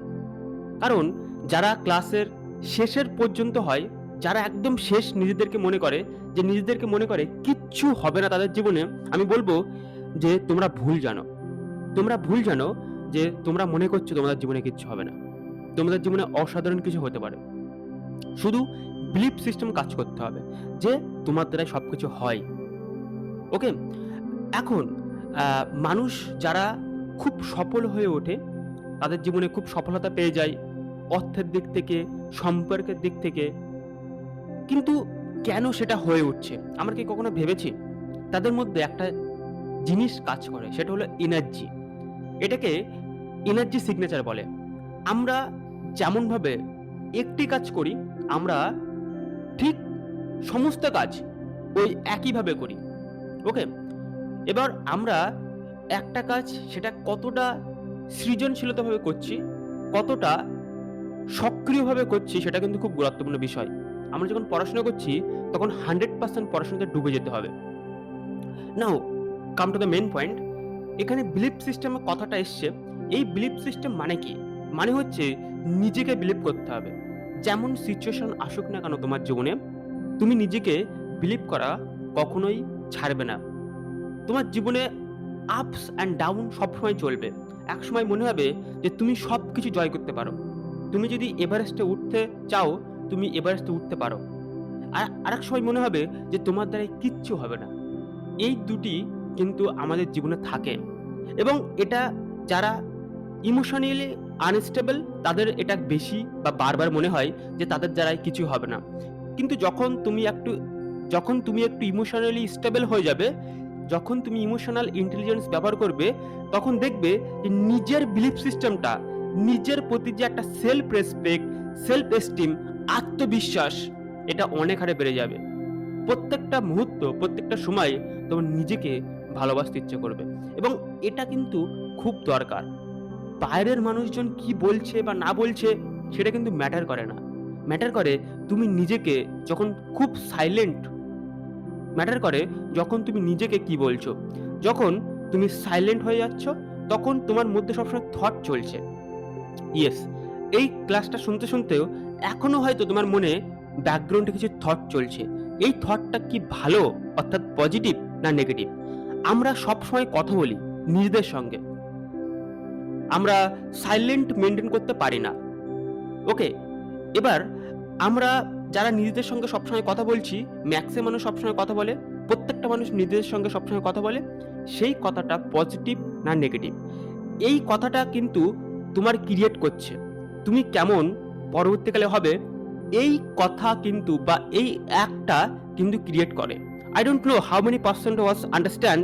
কারণ যারা ক্লাসের শেষের পর্যন্ত হয়, যারা একদম শেষ নিজেদেরকে মনে করে কিচ্ছু হবে না তাদের জীবনে, আমি বলবো যে তোমরা ভুল জানো যে তোমরা মনে করছো তোমাদের জীবনে কিচ্ছু হবে না। তোমাদের জীবনে অসাধারণ কিছু হতে পারে। শুধু বিলিফ সিস্টেম কাজ করতে হবে যে তোমার দ্বারা সবকিছু হয়। ওকে, এখন মানুষ যারা খুব সফল হয়ে ওঠে, তাদের জীবনে খুব সফলতা পেয়ে যায় অর্থের দিক থেকে, সম্পর্কের দিক থেকে, কিন্তু কেন সেটা হয়ে উঠছে আমরা কি কখনো ভেবেছি? তাদের মধ্যে একটা জিনিস কাজ করে, সেটা হলো এনার্জি। এটাকে এনার্জি সিগনেচার বলে। আমরা যেমনভাবে একটি কাজ করি, আমরা ঠিক সমস্ত কাজ ওই একইভাবে করি। ওকে, এবার আমরা একটা কাজ সেটা কতটা সৃজনশীলতাভাবে করছি, কতটা সক্রিয়ভাবে করছি, সেটা কিন্তু খুব গুরুত্বপূর্ণ বিষয়। আমরা যখন পড়াশোনা করছি তখন 100% পড়াশোনাতে ডুবে যেতে হবে। Now come to the main point. এখানে বিলিফ সিস্টেমের কথাটা এসছে। এই বিলিফ সিস্টেম মানে কি? মানে হচ্ছে নিজেকে বিলিভ করতে হবে। যেমন সিচুয়েশন আসুক না কেন তোমার জীবনে, তুমি নিজেকে বিলিভ করা কখনোই ছাড়বে না। তোমার জীবনে আপস অ্যান্ড ডাউন সবসময় চলবে। এক সময় মনে হবে যে তুমি সব কিছু জয় করতে পারো। তুমি যদি এভারেস্টে উঠতে চাও, তুমি এভারেস্টে উঠতে পারো। আর আরেক সময় মনে হবে যে তোমার দ্বারা কিচ্ছু হবে না। এই দুটি কিন্তু আমাদের জীবনে থাকে, এবং এটা যারা ইমোশনালি আনস্টেবল তাদের এটা বেশি বা বারবার মনে হয় যে তাদের দ্বারাই কিছু হবে না। কিন্তু যখন তুমি একটু ইমোশনালি স্টেবল হয়ে যাবে, যখন তুমি ইমোশনাল ইন্টেলিজেন্স ব্যবহার করবে, তখন দেখবে যে নিজের বিলিফ সিস্টেমটা, নিজের প্রতি যে একটা সেলফ রেসপেক্ট, সেলফ এস্টিম, আত্মবিশ্বাস, এটা অনেক হারে বেড়ে যাবে। প্রত্যেকটা মুহূর্ত, প্রত্যেকটা সময় তোমার নিজেকে ভালোবাসতে ইচ্ছে করবে, এবং এটা কিন্তু খুব দরকার। বাইরের মানুষজন কি বলছে বা না বলছে সেটা কিন্তু ম্যাটার করে না। ম্যাটার করে তুমি নিজেকে যখন খুব সাইলেন্ট, ম্যাটার করে যখন তুমি নিজেকে কি বলছো। যখন তুমি সাইলেন্ট হয়ে যাচ্ছ, তখন তোমার মধ্যে সবসময় থট চলছে। ইয়েস, এই ক্লাসটা শুনতে শুনতেও এখনো হয়তো তোমার মনে ব্যাকগ্রাউন্ডে কিছু থট চলছে। এই থটটা কি ভালো, অর্থাৎ পজিটিভ না নেগেটিভ? আমরা সবসময় কথা বলি নিজেদের সঙ্গে, আমরা সাইলেন্ট মেনটেন করতে পারি না। ওকে, এবার আমরা যারা নিজেদের সঙ্গে সবসময় কথা বলছি, ম্যাক্সিমাম মানুষ সবসময় কথা বলে, প্রত্যেকটা মানুষ নিজেদের সঙ্গে সবসময় কথা বলে, সেই কথাটা পজিটিভ না নেগেটিভ, এই কথাটা কিন্তু তোমার ক্রিয়েট করছে তুমি কেমন পরবর্তীকালে হবে। এই কথা কিন্তু বা এই অ্যাক্টটা কিন্তু ক্রিয়েট করে। I don't know how many percent was understand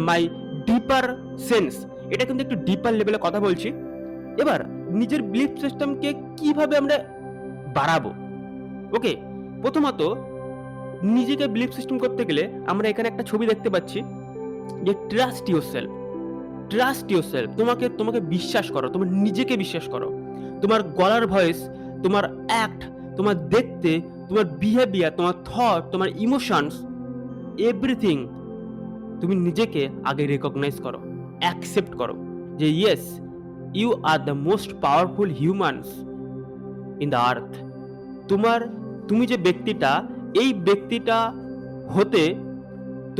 my deeper sense. এটা কিন্তু একটু ডিপার লেভেলে কথা বলছি। এবার নিজের বিলিফ সিস্টেমকে কিভাবে আমরা বাড়াবো? ওকে, প্রথমত নিজেকে বিলিফ সিস্টেম করতে গেলে আমরা এখানে একটা ছবি দেখতে পাচ্ছি যে ট্রাস্ট ইয়োরসেলফ। তোমাকে বিশ্বাস করো, তোমার নিজেকে বিশ্বাস করো। তোমার গলার ভয়েস, তোমার অ্যাক্ট, তোমার দেখতে, তোমার বিহেভিয়ার, তোমার থট, তোমার ইমোশনস, এভরিথিং তুমি নিজেকে আগে রেকগনাইজ করো, অ্যাকসেপ্ট করো যে yes, you are the most powerful humans in the earth. তুমি যে ব্যক্তিটা, এই ব্যক্তিটা হতে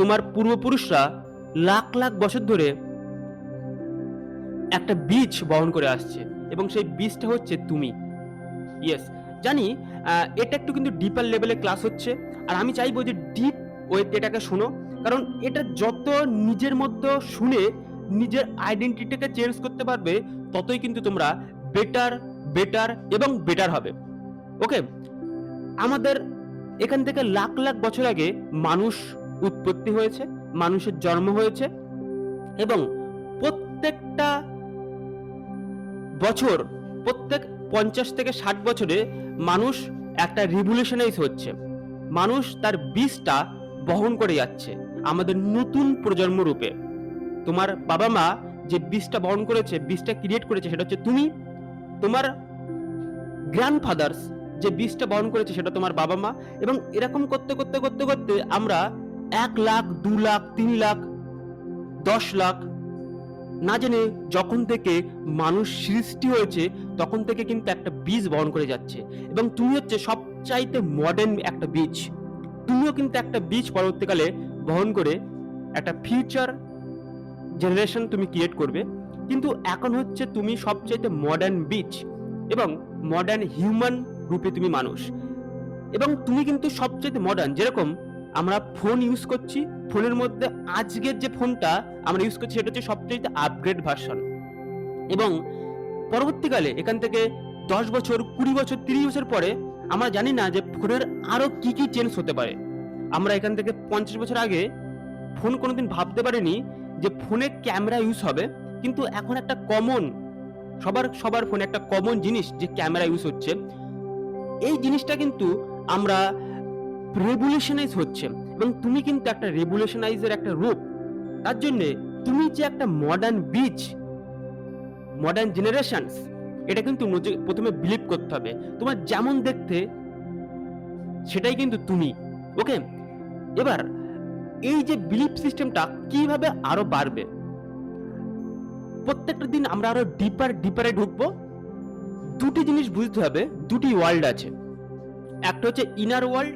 তোমার পূর্বপুরুষরা লাখ লাখ বছর ধরে একটা বীজ বহন করে আসছে, এবং সেই বীজটা হচ্ছে তুমি। ইয়েস, জানি এটা একটু কিন্তু ডিপার লেভেলে ক্লাস হচ্ছে, আর আমি চাইবো যে ডিপ ওয়েতে এটাকে শোনো, কারণ এটা যত নিজের মধ্যে শুনে নিজের আইডেন্টিটিটাকে চেঞ্জ করতে পারবে, ততই কিন্তু তোমরা বেটার বেটার এবং বেটার হবে। ওকে, আমাদের এখান থেকে লাখ লাখ বছর আগে মানুষ উৎপত্তি হয়েছে, মানুষের জন্ম হয়েছে, এবং প্রত্যেকটা বছর, প্রত্যেক 50 থেকে 60 বছরে মানুষ একটা রিভলিউশনাইজ হচ্ছে, মানুষ তার বীজটা বহন করে যাচ্ছে আমাদের নতুন প্রজন্ম রূপে। তোমার বাবা মা যে বীজটা বহন করেছে, বীজটা ক্রিয়েট করেছে, সেটা হচ্ছে তুমি। তোমার গ্র্যান্ডফাদার্স যে বীজটা বহন করেছে, সেটা তোমার বাবা মা। এবং এরকম করতে করতে করতে করতে আমরা 1 লাখ, 2 লাখ, 3 লাখ, 10 লাখ, না জেনে যখন থেকে মানুষ সৃষ্টি হয়েছে তখন থেকে কিন্তু একটা বীজ বহন করে যাচ্ছে, এবং তুমি হচ্ছে সবচাইতে মডার্ন একটা বীজ। তুমিও কিন্তু একটা বীজ পরবর্তীকালে বহন করে একটা ফিউচার জেনারেশন তুমি ক্রিয়েট করবে। কিন্তু এখন হচ্ছে তুমি সবচাইতে মডার্ন বীজ এবং মডার্ন হিউম্যান রূপে তুমি মানুষ, এবং তুমি কিন্তু সবচাইতে মডার্ন। যেরকম আমরা ফোন ইউজ করছি, ফোনের মধ্যে আজকের যে ফোনটা আমরা ইউজ করছি সেটা হচ্ছে সবচাইতে আপগ্রেড ভার্সন, এবং পরবর্তীকালে এখান থেকে 10 বছর, 20 বছর, 30 বছর পরে আমরা জানি না যে ফোনের আরো কি কি চেঞ্জ হতে পারে। আমরা এখান থেকে 50 বছর আগে ফোন কোনোদিন ভাবতে পারিনি যে ফোনে ক্যামেরা ইউজ হবে, কিন্তু এখন একটা কমন, সবার ফোনে একটা কমন জিনিস যে ক্যামেরা ইউজ হচ্ছে। এই জিনিসটা কিন্তু আমরা রেভলিউশনাইজ হচ্ছে, এবং তুমি কিন্তু একটা রেভলিউশনাইজের একটা রূপ। তার জন্য তুমি যে একটা মডার্ন বীজ, মডার্ন জেনারেশনস, এটা কিন্তু প্রথমে বিলিভ করতে হবে। তোমার যেমন দেখতে সেটাই কিন্তু তুমি। ওকে, এবার এই যে বিলিভ সিস্টেমটা কিভাবে আরো বাড়বে, প্রত্যেকটা দিন আমরা আরো ডিপারে ঢুকবো। দুটি জিনিস বুঝতে হবে, দুটি ওয়ার্ল্ড আছে, একটা হচ্ছে ইনার ওয়ার্ল্ড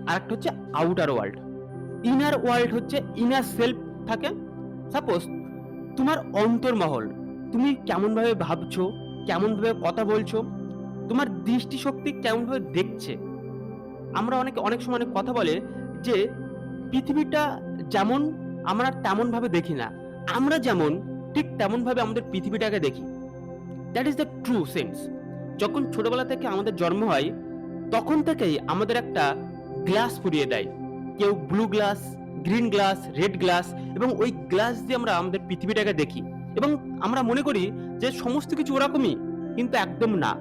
আর একটা হচ্ছে আউটার ওয়ার্ল্ড। ইনার ওয়ার্ল্ড হচ্ছে ইনার সেলফ থাকে, সাপোজ তোমার অন্তর্মহল, তুমি কেমন ভাবে ভাবছো, কেমন ভাবে কথা বলছো, তোমার দৃষ্টিশক্তি কেমন ভাবে দেখছে। আমরা অনেক সময় অনেক কথা বলে যে পৃথিবীটা যেমন আমরা তেমন ভাবে দেখি না, আমরা যেমন ঠিক তেমন ভাবে আমাদের পৃথিবীটাকে দেখি। That is the true sense. যখন ছোটবেলা থেকে আমাদের জন্ম হয় তখন থেকেই আমাদের একটা গ্লাস পুড়িয়ে দেয়, কেউ blue glass, green glass, red glass, এবং ওই গ্লাস দিয়ে আমরা আমাদের পৃথিবীটাকে দেখি, এবং আমরা মনে করি যে সমস্ত কিছু ওরকমই, কিন্তু একদম না।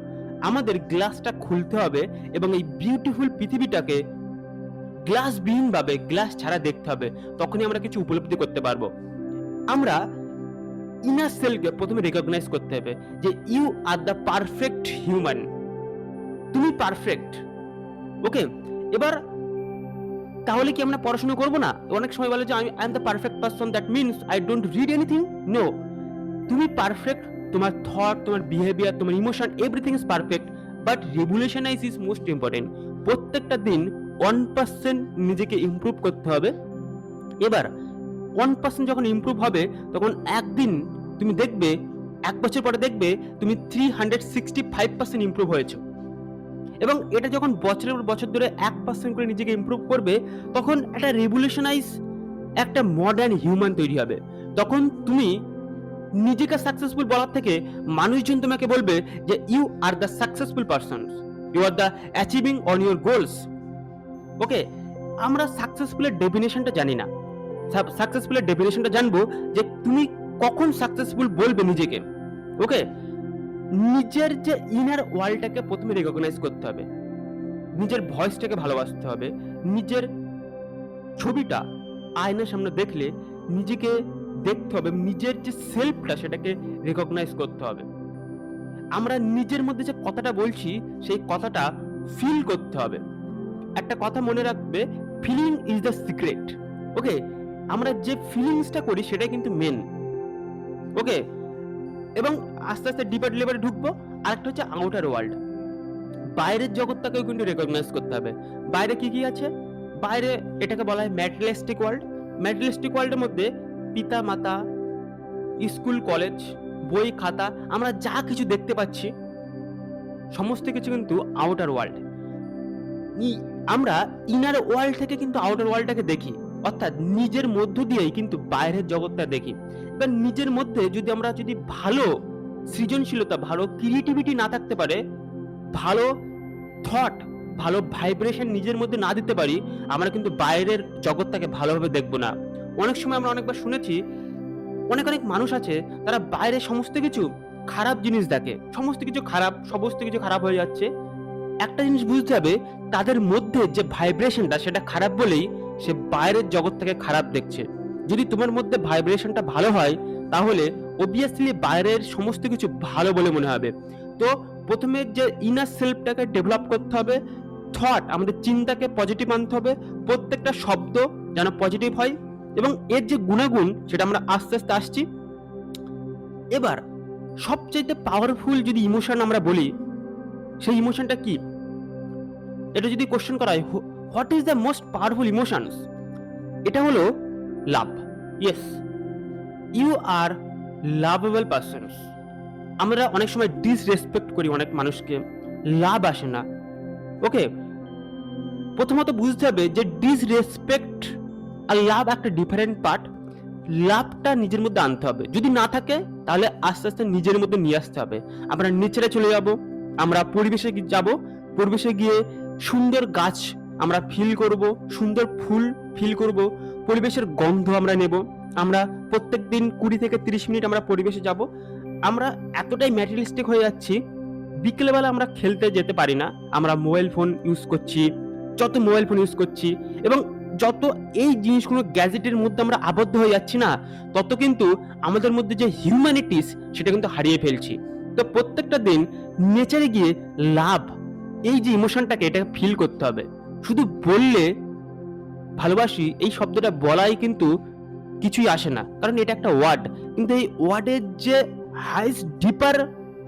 আমাদের গ্লাসটা খুলতে হবে এবং এই বিউটিফুল পৃথিবীটাকে গ্লাসবিহীন ভাবে, গ্লাস ছাড়া দেখতে হবে, তখনই আমরা কিছু উপলব্ধি করতে পারবো। আমরা ইনার সেলফকে প্রথমে রেকগনাইজ করতে হবে যে you are the perfect human, তুমি পারফেক্ট। ওকে, এবার তাহলে কি আমরা পড়াশোনা করবো না? অনেক সময় বলে যে I am the perfect person, that means I don't read anything. No, তুমি পারফেক্ট, তোমার থট, তোমার বিহেভিয়ার, তোমার emotion, everything is perfect, but regulationize is most important. প্রত্যেকটা দিন 1% নিজেকে ইমপ্রুভ করতে হবে। এবার 1% যখন ইমপ্রুভ হবে তখন একদিন তুমি দেখবে, 1 বছর পরে দেখবে তুমি 365% ইমপ্রুভ হয়েছো, এবং এটা যখন বছরের পর বছর ধরে 1% করে নিজেকে ইমপ্রুভ করবে, তখন একটা রেভলিউশনাইজ, একটা মডার্ন হিউম্যান তৈরি হবে। তখন তুমি নিজেকে সাকসেসফুল বলার থেকে মানুষজন তোমাকে বলবে যে you are the successful person, you are the achieving on your goals. Okay, আমরা সাকসেসফুলের ডেফিনেশনটা জানি না। সাকসেসফুলের ডেফিনেশনটা জানবো যে তুমি কখন সাকসেসফুল বলবে নিজেকে। ওকে, নিজের যে ইনার ওয়ার্ল্ডটাকে প্রথমে রেকগনাইজ করতে হবে, নিজের ভয়েসটাকে ভালোবাসতে হবে, নিজের ছবিটা আয়নার সামনে দেখলে নিজেকে দেখতে হবে, নিজের যে সেলফটা সেটাকে রেকগনাইজ করতে হবে। আমরা নিজের মধ্যে যে কথাটা বলছি সেই কথাটা ফিল করতে হবে। একটা কথা মনে রাখবে, ফিলিং ইজ দ্য সিক্রেট। ওকে, আমরা যে ফিলিংসটা করি সেটাই কিন্তু মেন। ওকে, এবং আস্তে আস্তে ডিপার লেভেলে ঢুকবো। আরেকটা হচ্ছে আউটার ওয়ার্ল্ড, বাইরের জগৎটাকেও কিন্তু রেকগনাইজ করতে হবে। বাইরে কি কি আছে? বাইরে এটাকে বলা হয় ম্যাটেরিয়ালিস্টিক ওয়ার্ল্ড। ম্যাটেরিয়ালিস্টিক ওয়ার্ল্ডের মধ্যে পিতা মাতা, স্কুল কলেজ, বই খাতা, আমরা যা কিছু দেখতে পাচ্ছি সমস্ত কিছু কিন্তু আউটার ওয়ার্ল্ড। আমরা ইনার ওয়ার্ল্ড থেকে কিন্তু আউটার ওয়ার্ল্ডটাকে দেখি, অর্থাৎ নিজের মধ্য দিয়েই কিন্তু বাইরের জগৎটা দেখি। এবার নিজের মধ্যে যদি ভালো সৃজনশীলতা, ভালো ক্রিয়েটিভিটি না থাকতে পারে, ভালো থট, ভালো ভাইব্রেশন নিজের মধ্যে না দিতে পারি, আমরা কিন্তু বাইরের জগৎটাকে ভালোভাবে দেখবো না। অনেক সময় আমরা অনেকবার শুনেছি অনেক মানুষ আছে, তারা বাইরে সমস্ত কিছু খারাপ জিনিস দেখে, সমস্ত কিছু খারাপ হয়ে যাচ্ছে। একটা জিনিস বুঝতে হবে, তাদের মধ্যে যে ভাইব্রেশনটা সেটা খারাপ বলেই সে বাইরের জগৎ থেকে খারাপ দেখছে। যদি তোমার মধ্যে ভাইব্রেশনটা ভালো হয়, তাহলে অবভিয়াসলি বাইরের সমস্ত কিছু ভালো বলে মনে হবে। তো প্রথমে যে ইনার সেলফটাকে ডেভেলপ করতে হবে, থট, আমাদের চিন্তাকে পজিটিভ আনতে হবে, প্রত্যেকটা শব্দ যেন পজিটিভ হয়, এবং এর যে গুণাগুণ সেটা আমরা আস্তে আস্তে আসছি। এবার সবচেয়ে পাওয়ারফুল যদি ইমোশন আমরা বলি, সেই ইমোশনটা কি? এটা যদি কোশ্চেন করা হয়, what is the most powerful emotions, এটা হলো love. Yes, you are lovable persons. আমরা অনেক সময় ডিসরেসপেক্ট করি অনেক মানুষকে, লাভ আসে না। ওকে, প্রথমত বুঝতে হবে যে ডিসরেসপেক্ট আর লাভ একটা ডিফারেন্ট পার্ট। লাভটা নিজের মধ্যে আনতে হবে, যদি না থাকে তাহলে আস্তে আস্তে নিজের মধ্যে নিয়ে আসতে হবে। আমরা নেচারে চলে যাব, আমরা পরিবেশে যাব, পরিবেশে গিয়ে সুন্দর গাছ আমরা ফিল করব, সুন্দর ফুল ফিল করব, পরিবেশের গন্ধ আমরা নেব। আমরা প্রত্যেক দিন 20 থেকে 30 মিনিট আমরা পরিবেশে যাব। আমরা এতটাই ম্যাটেরিয়ালিস্টিক হয়ে যাচ্ছি, বিকেলবেলা আমরা খেলতে যেতে পারি না, আমরা মোবাইল ফোন ইউজ করছি, যত মোবাইল ফোন ইউজ করছি এবং যত এই জিনিসগুলো গ্যাজেটের মধ্যে আমরা আবদ্ধ হয়ে যাচ্ছি না, তত কিন্তু আমাদের মধ্যে যে হিউম্যানিটিস সেটা কিন্তু হারিয়ে ফেলছি। তো প্রত্যেকটা দিন নেচারে গিয়ে লাভ, এই যে ইমোশনটাকে, এটাকে ফিল করতে হবে। শুধু বললে ভালোবাসি এই শব্দটা বলাই কিন্তু কিছুই আসে না, কারণ এটা একটা ওয়ার্ড, কিন্তু এই ওয়ার্ডের যে হাইস্ট ডিপার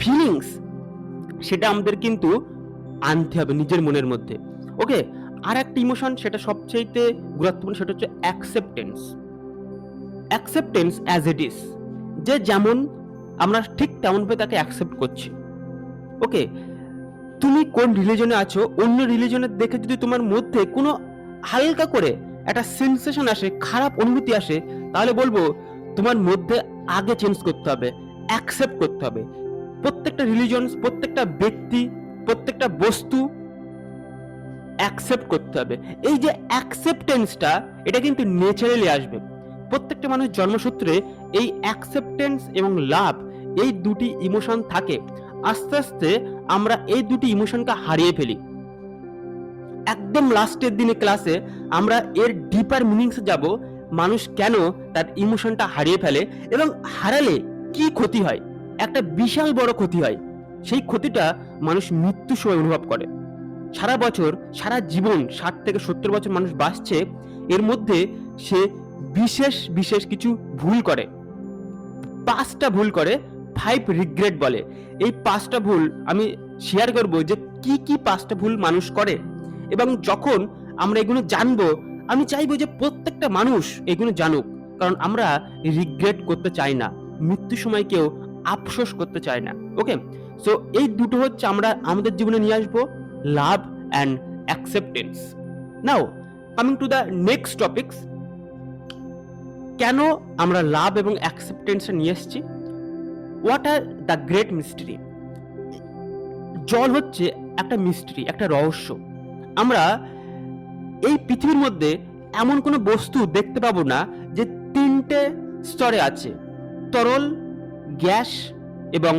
ফিলিংস সেটা আমাদের কিন্তু আনতে হবে নিজের মনের মধ্যে। ওকে, আর একটা ইমোশন, সেটা সবচেয়ে গুরুত্বপূর্ণ, সেটা হচ্ছে acceptance. Acceptance as it is, যে যেমন আমরা ঠিক তেমনভাবে তাকে অ্যাকসেপ্ট করছি। ওকে, তুমি কোন রিলিজনে আছো, অন্য রিলিজনের দেখে যদি তোমার মধ্যে কোনো হালকা করে একটা সেন্সেশন আসে, খারাপ অনুভূতি আসে, তাহলে বলবো তোমার মধ্যে আগে চেঞ্জ করতে হবে, অ্যাকসেপ্ট করতে হবে। প্রত্যেকটা রিলিজন, প্রত্যেকটা ব্যক্তি, প্রত্যেকটা বস্তু অ্যাকসেপ্ট করতে হবে। এই যে অ্যাকসেপ্টেন্সটা, এটা কিন্তু ন্যাচারালি আসবে। প্রত্যেকটা মানুষ জন্মসূত্রে এই অ্যাকসেপ্টেন্স এবং লাভ, এই দুটি ইমোশন থাকে। আস্তে আস্তে আমরা এই দুটি ইমোশনকে হারিয়ে ফেলি। একদম লাস্টের দিনে ক্লাসে আমরা এর ডিপার মিনিংসে যাব, মানুষ কেন তার ইমোশনটা হারিয়ে ফেলে এবং হারালে কি ক্ষতি হয়। একটা বিশাল বড় ক্ষতি হয়, সেই ক্ষতিটা মানুষ মৃত্যুর সময় অনুভব করে। সারা বছর, সারা জীবন 60 থেকে 70 বছর মানুষ বাঁচছে, এর মধ্যে সে বিশেষ কিছু ভুল করে, 5টা ভুল করে, 5 রিগ্রেট বলে। এই 5টা ভুল আমি শেয়ার করব যে কি 5টা ভুল মানুষ করে, এবং যখন আমরা এগুলো জানবো, আমি চাইবো যে প্রত্যেকটা মানুষ এগুলো জানুক, কারণ আমরা রিগ্রেট করতে চাই না, মৃত্যুর সময় কেউ আফসোস করতে চায় না। ওকে, সো এই দুটো হচ্ছে আমরা আমাদের জীবনে নিয়ে আসবো, লাভ and acceptance. Now coming to the next topics, কেন আমরা লাভ এবং অ্যাকসেপ্টেন্সটা নিয়ে এসেছি। What are the great mystery. জল হচ্ছে একটা মিস্ট্রি, একটা রহস্য। আমরা এই পৃথিবীর মধ্যে এমন কোনো বস্তু দেখতে পাবো না যে 3টে স্তরে আছে, তরল, গ্যাস এবং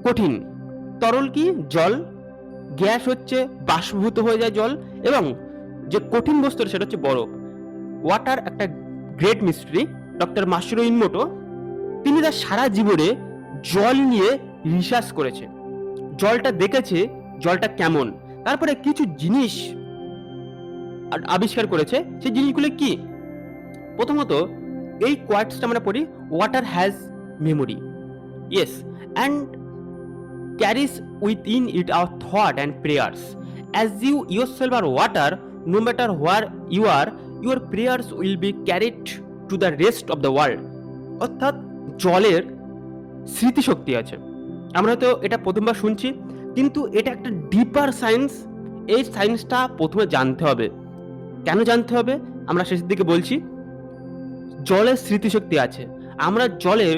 কঠিন। তরল কি? জল। গ্যাস হচ্ছে বাষ্পীভূত হয়ে যায় জল, এবং যে কঠিন বস্তু সেটা হচ্ছে বরফ। ওয়াটার একটা গ্রেট মিস্ট্রি। ডক্টর মাসারু ইমোটো, তিনি তার সারা জীবনে জল নিয়ে রিসার্চ করেছে, জলটা দেখেছে, জলটা কেমন, তারপরে কিছু জিনিস আবিষ্কার করেছে। সেই জিনিসগুলো কি? প্রথমত এই কোয়ার্টসটা আমরা পড়ি, water has memory, yes, and carries within it our thought and prayers. As you yourself are water, no matter where you are, your prayers will be carried to the rest of the world. অর্থাৎ জলের স্মৃতিশক্তি আছে। আমরা তো এটা প্রথমবার শুনছি, কিন্তু এটা একটা ডিপার সায়েন্স। এই সায়েন্সটা প্রথমে জানতে হবে। কেন জানতে হবে আমরা শেষের দিকে বলছি। জলের স্মৃতিশক্তি আছে। আমরা জলের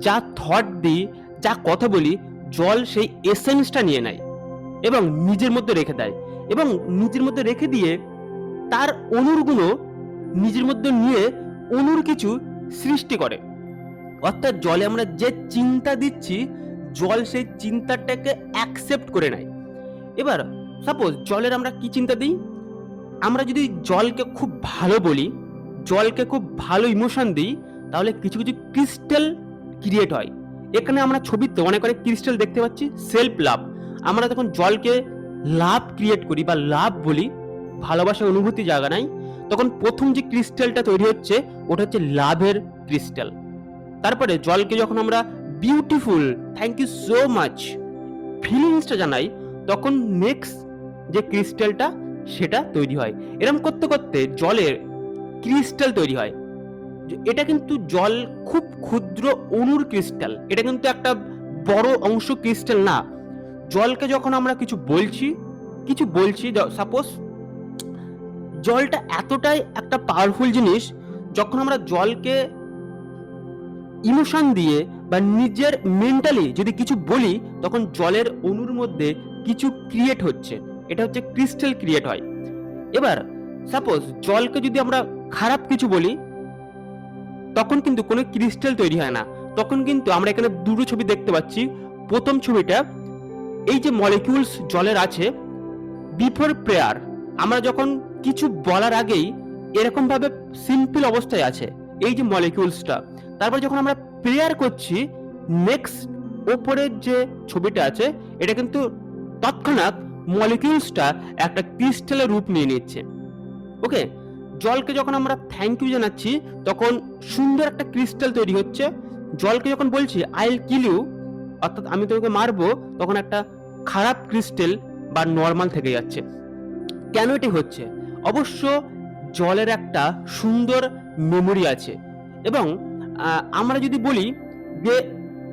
যা থট দিই, যা কথা বলি, জল সেই এসেন্সটা নিয়ে নেয় এবং নিজের মধ্যে রেখে দেয়, এবং নিজের মধ্যে রেখে দিয়ে তার অণুগুলো নিজের মধ্যে নিয়ে অণুর কিছু সৃষ্টি করে। অর্থাৎ জলে আমরা যে চিন্তা দিচ্ছি, জল সেই চিন্তাটাকে অ্যাকসেপ্ট করে নেয়। এবার সাপোজ জলের আমরা কি চিন্তা দিই, আমরা যদি জলকে খুব ভালো বলি, জলকে খুব ভালো ইমোশন দিই, তাহলে কিছু কিছু ক্রিস্টাল ক্রিয়েট হয়। এখানে আমরা ছবিতে অনেক অনেক ক্রিস্টাল দেখতে পাচ্ছি। সেলফ লাভ, আমরা যখন জলকে লাভ ক্রিয়েট করি বা লাভ বলি, ভালোবাসার অনুভূতি জায়গা নাই, তখন প্রথম যে ক্রিস্টালটা তৈরি হচ্ছে ওটা হচ্ছে লাভের ক্রিস্টাল। তারপরে জলকে যখন আমরা beautiful, thank you so much ফিলিংসটা জানাই, তখন নেক্সট যে ক্রিস্টালটা সেটা তৈরি হয়। এরকম করতে করতে জলের ক্রিস্টাল তৈরি হয়। এটা কিন্তু জল খুব ক্ষুদ্র অণুর ক্রিস্টাল, এটা কিন্তু একটা বড় অংশ ক্রিস্টাল না। জলকে যখন আমরা কিছু বলছি, সাপোজ জলটা এতটাই একটা পাওয়ারফুল জিনিস, যখন আমরা জলকে ইমোশন দিয়ে বা নিজের মেন্টালি যদি কিছু বলি, তখন জলের অণুর মধ্যে কিছু ক্রিয়েট হচ্ছে, এটা হচ্ছে ক্রিস্টাল ক্রিয়েট হয়। এবার সাপোজ জলকে যদি আমরা খারাপ কিছু বলি, তখন কিন্তু কোনো ক্রিস্টাল তৈরি হয় না। তখন কিন্তু আমরা এখানে দুটো ছবি দেখতে পাচ্ছি। প্রথম ছবিটা, এই যে মলিকিউলস জলের আছে, বিফোর প্রেয়ার, আমরা যখন কিছু বলার আগেই এরকম ভাবে সিম্পল অবস্থায় আছে এই যে মলিকিউলসটা। তারপর যখন আমরা প্রেয়ার করছি, নেক্সট ওপরের যে ছবিটা আছে, এটা কিন্তু তৎক্ষণাৎ মলিকিউলসটা একটা ক্রিস্টালের রূপ নিয়ে নিচ্ছে। ওকে, জলকে যখন আমরা থ্যাংক ইউ জানাচ্ছি, তখন সুন্দর একটা ক্রিস্টাল তৈরি হচ্ছে। জলকে যখন বলছি আই উইল কিল ইউ, অর্থাৎ আমি তোকে মারবো, তখন একটা খারাপ ক্রিস্টাল বা নর্মাল থেকে যাচ্ছে। কেন এটি হচ্ছে? অবশ্য জলের একটা সুন্দর মেমোরি আছে। এবং আমরা যদি বলি যে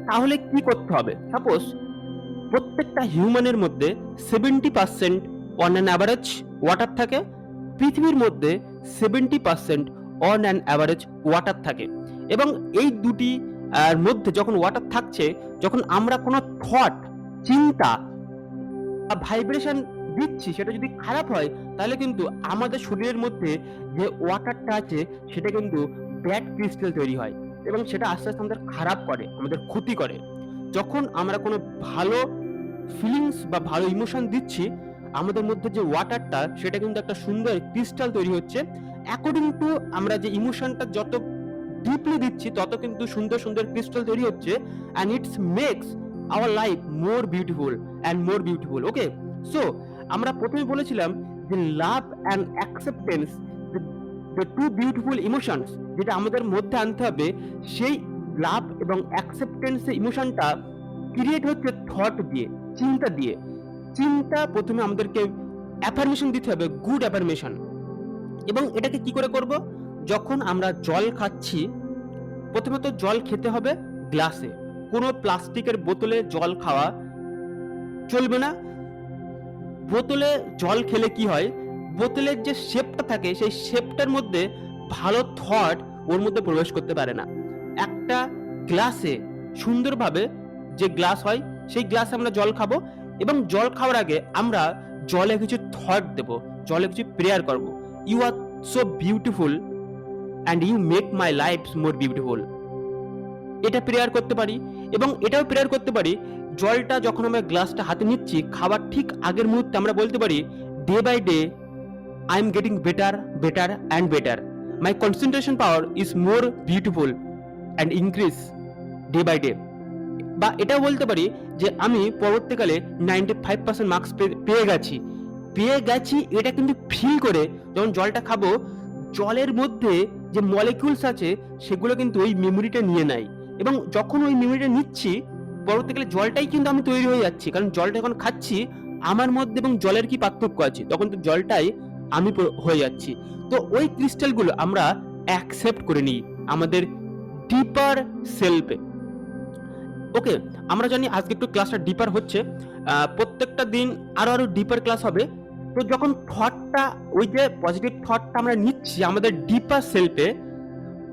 তাহলে কি করতে হবে, সাপোজ প্রত্যেকটা হিউম্যানের মধ্যে 70% অন অ্যান অ্যাভারেজ ওয়াটার থাকে, পৃথিবীর মধ্যে 70% অন অ্যান অ্যাভারেজ ওয়াটার থাকে। এবং এই দুটি মধ্যে যখন ওয়াটার থাকছে, যখন আমরা কোনো থট, চিন্তা বা ভাইব্রেশন দিচ্ছি, সেটা যদি খারাপ হয়, তাহলে কিন্তু আমাদের শরীরের মধ্যে যে ওয়াটারটা আছে সেটা কিন্তু ব্যাড ক্রিস্টাল তৈরি হয়, এবং সেটা আস্তে আস্তে আমাদের খারাপ করে, আমাদের ক্ষতি করে। যখন আমরা কোনো ভালো ফিলিংস বা ভালো ইমোশন দিচ্ছি, আমাদের মধ্যে যে ওয়াটারটা সেটা কিন্তু একটা সুন্দর ক্রিস্টাল তৈরি হচ্ছে। অ্যাকর্ডিং টু আমরা যে ইমোশনটা যত ডিপলি দিচ্ছি, তত কিন্তু সুন্দর সুন্দর ক্রিস্টাল তৈরি হচ্ছে, and its makes our life more beautiful and more beautiful. Okay, so আমরা প্রথমে বলেছিলাম যে love and acceptance, the two beautiful emotions, যেটা আমাদের মধ্যে আনতে হবে। সেই লাভ এবং অ্যাকসেপ্টেন্সের ইমোশনটা ক্রিয়েট হচ্ছে থট দিয়ে, চিন্তা দিয়ে। চিন্তা প্রথমে আমাদেরকে অ্যাফার্মেশন দিতে হবে, গুড অ্যাফার্মেশন। এবং এটাকে কি করে করব? যখন আমরা জল খাচ্ছি, প্রথমত জল খেতে হবে গ্লাসে, কোনো প্লাস্টিকের বোতলে জল খাওয়া চলবে না। বোতলে জল খেলে কি হয়, বোতলের যে শেপটা থাকে, সেই শেপটার মধ্যে ভালো থট ওর মধ্যে প্রবেশ করতে পারে না। একটা গ্লাসে সুন্দরভাবে যে গ্লাস হয়, সেই গ্লাসে আমরা জল খাবো, এবং জল খাওয়ার আগে আমরা জলে কিছু থট দেব, জলে কিছু প্রেয়ার করব। You are so beautiful and you make my life more beautiful. এটা প্রেয়ার করতে পারি। এবং এটাও প্রেয়ার করতে পারি, জলটা যখন আমরা গ্লাসটা হাতে নিচ্ছি, খাবার ঠিক আগের মুহূর্তে আমরা বলতে পারি, day by day I am getting better better and better, my concentration power is more beautiful and increase day by day. বা এটাও বলতে পারি যে আমি পরবর্তীকালে 95% মার্কস পেয়ে গেছি। এটা কিন্তু ফিল করে যখন জলটা খাবো, জলের মধ্যে যে মলিকিউলস আছে সেগুলো কিন্তু ওই মেমোরিটা নিয়ে নেয়, এবং যখন ওই মেমোরিটা নিচ্ছি, পরবর্তীকালে জলটাই কিন্তু আমি তৈরি হয়ে যাচ্ছি। কারণ জলটা যখন খাচ্ছি, আমার মধ্যে এবং জলের কি পার্থক্য আছে, তখন তো জলটাই আমি হয়ে যাচ্ছি। তো ওই ক্রিস্টালগুলো আমরা অ্যাকসেপ্ট করে নিই আমাদের ডিপার সেলফে। ওকে, আমরা জানি আজকে একটু ক্লাসটা ডিপার হচ্ছে, প্রত্যেকটা দিন আরো ডিপার ক্লাস হবে। তো যখন থটটা, ওই যে পজিটিভ থটটা আমরা নিচ্ছি আমাদের ডিপার সেলফে,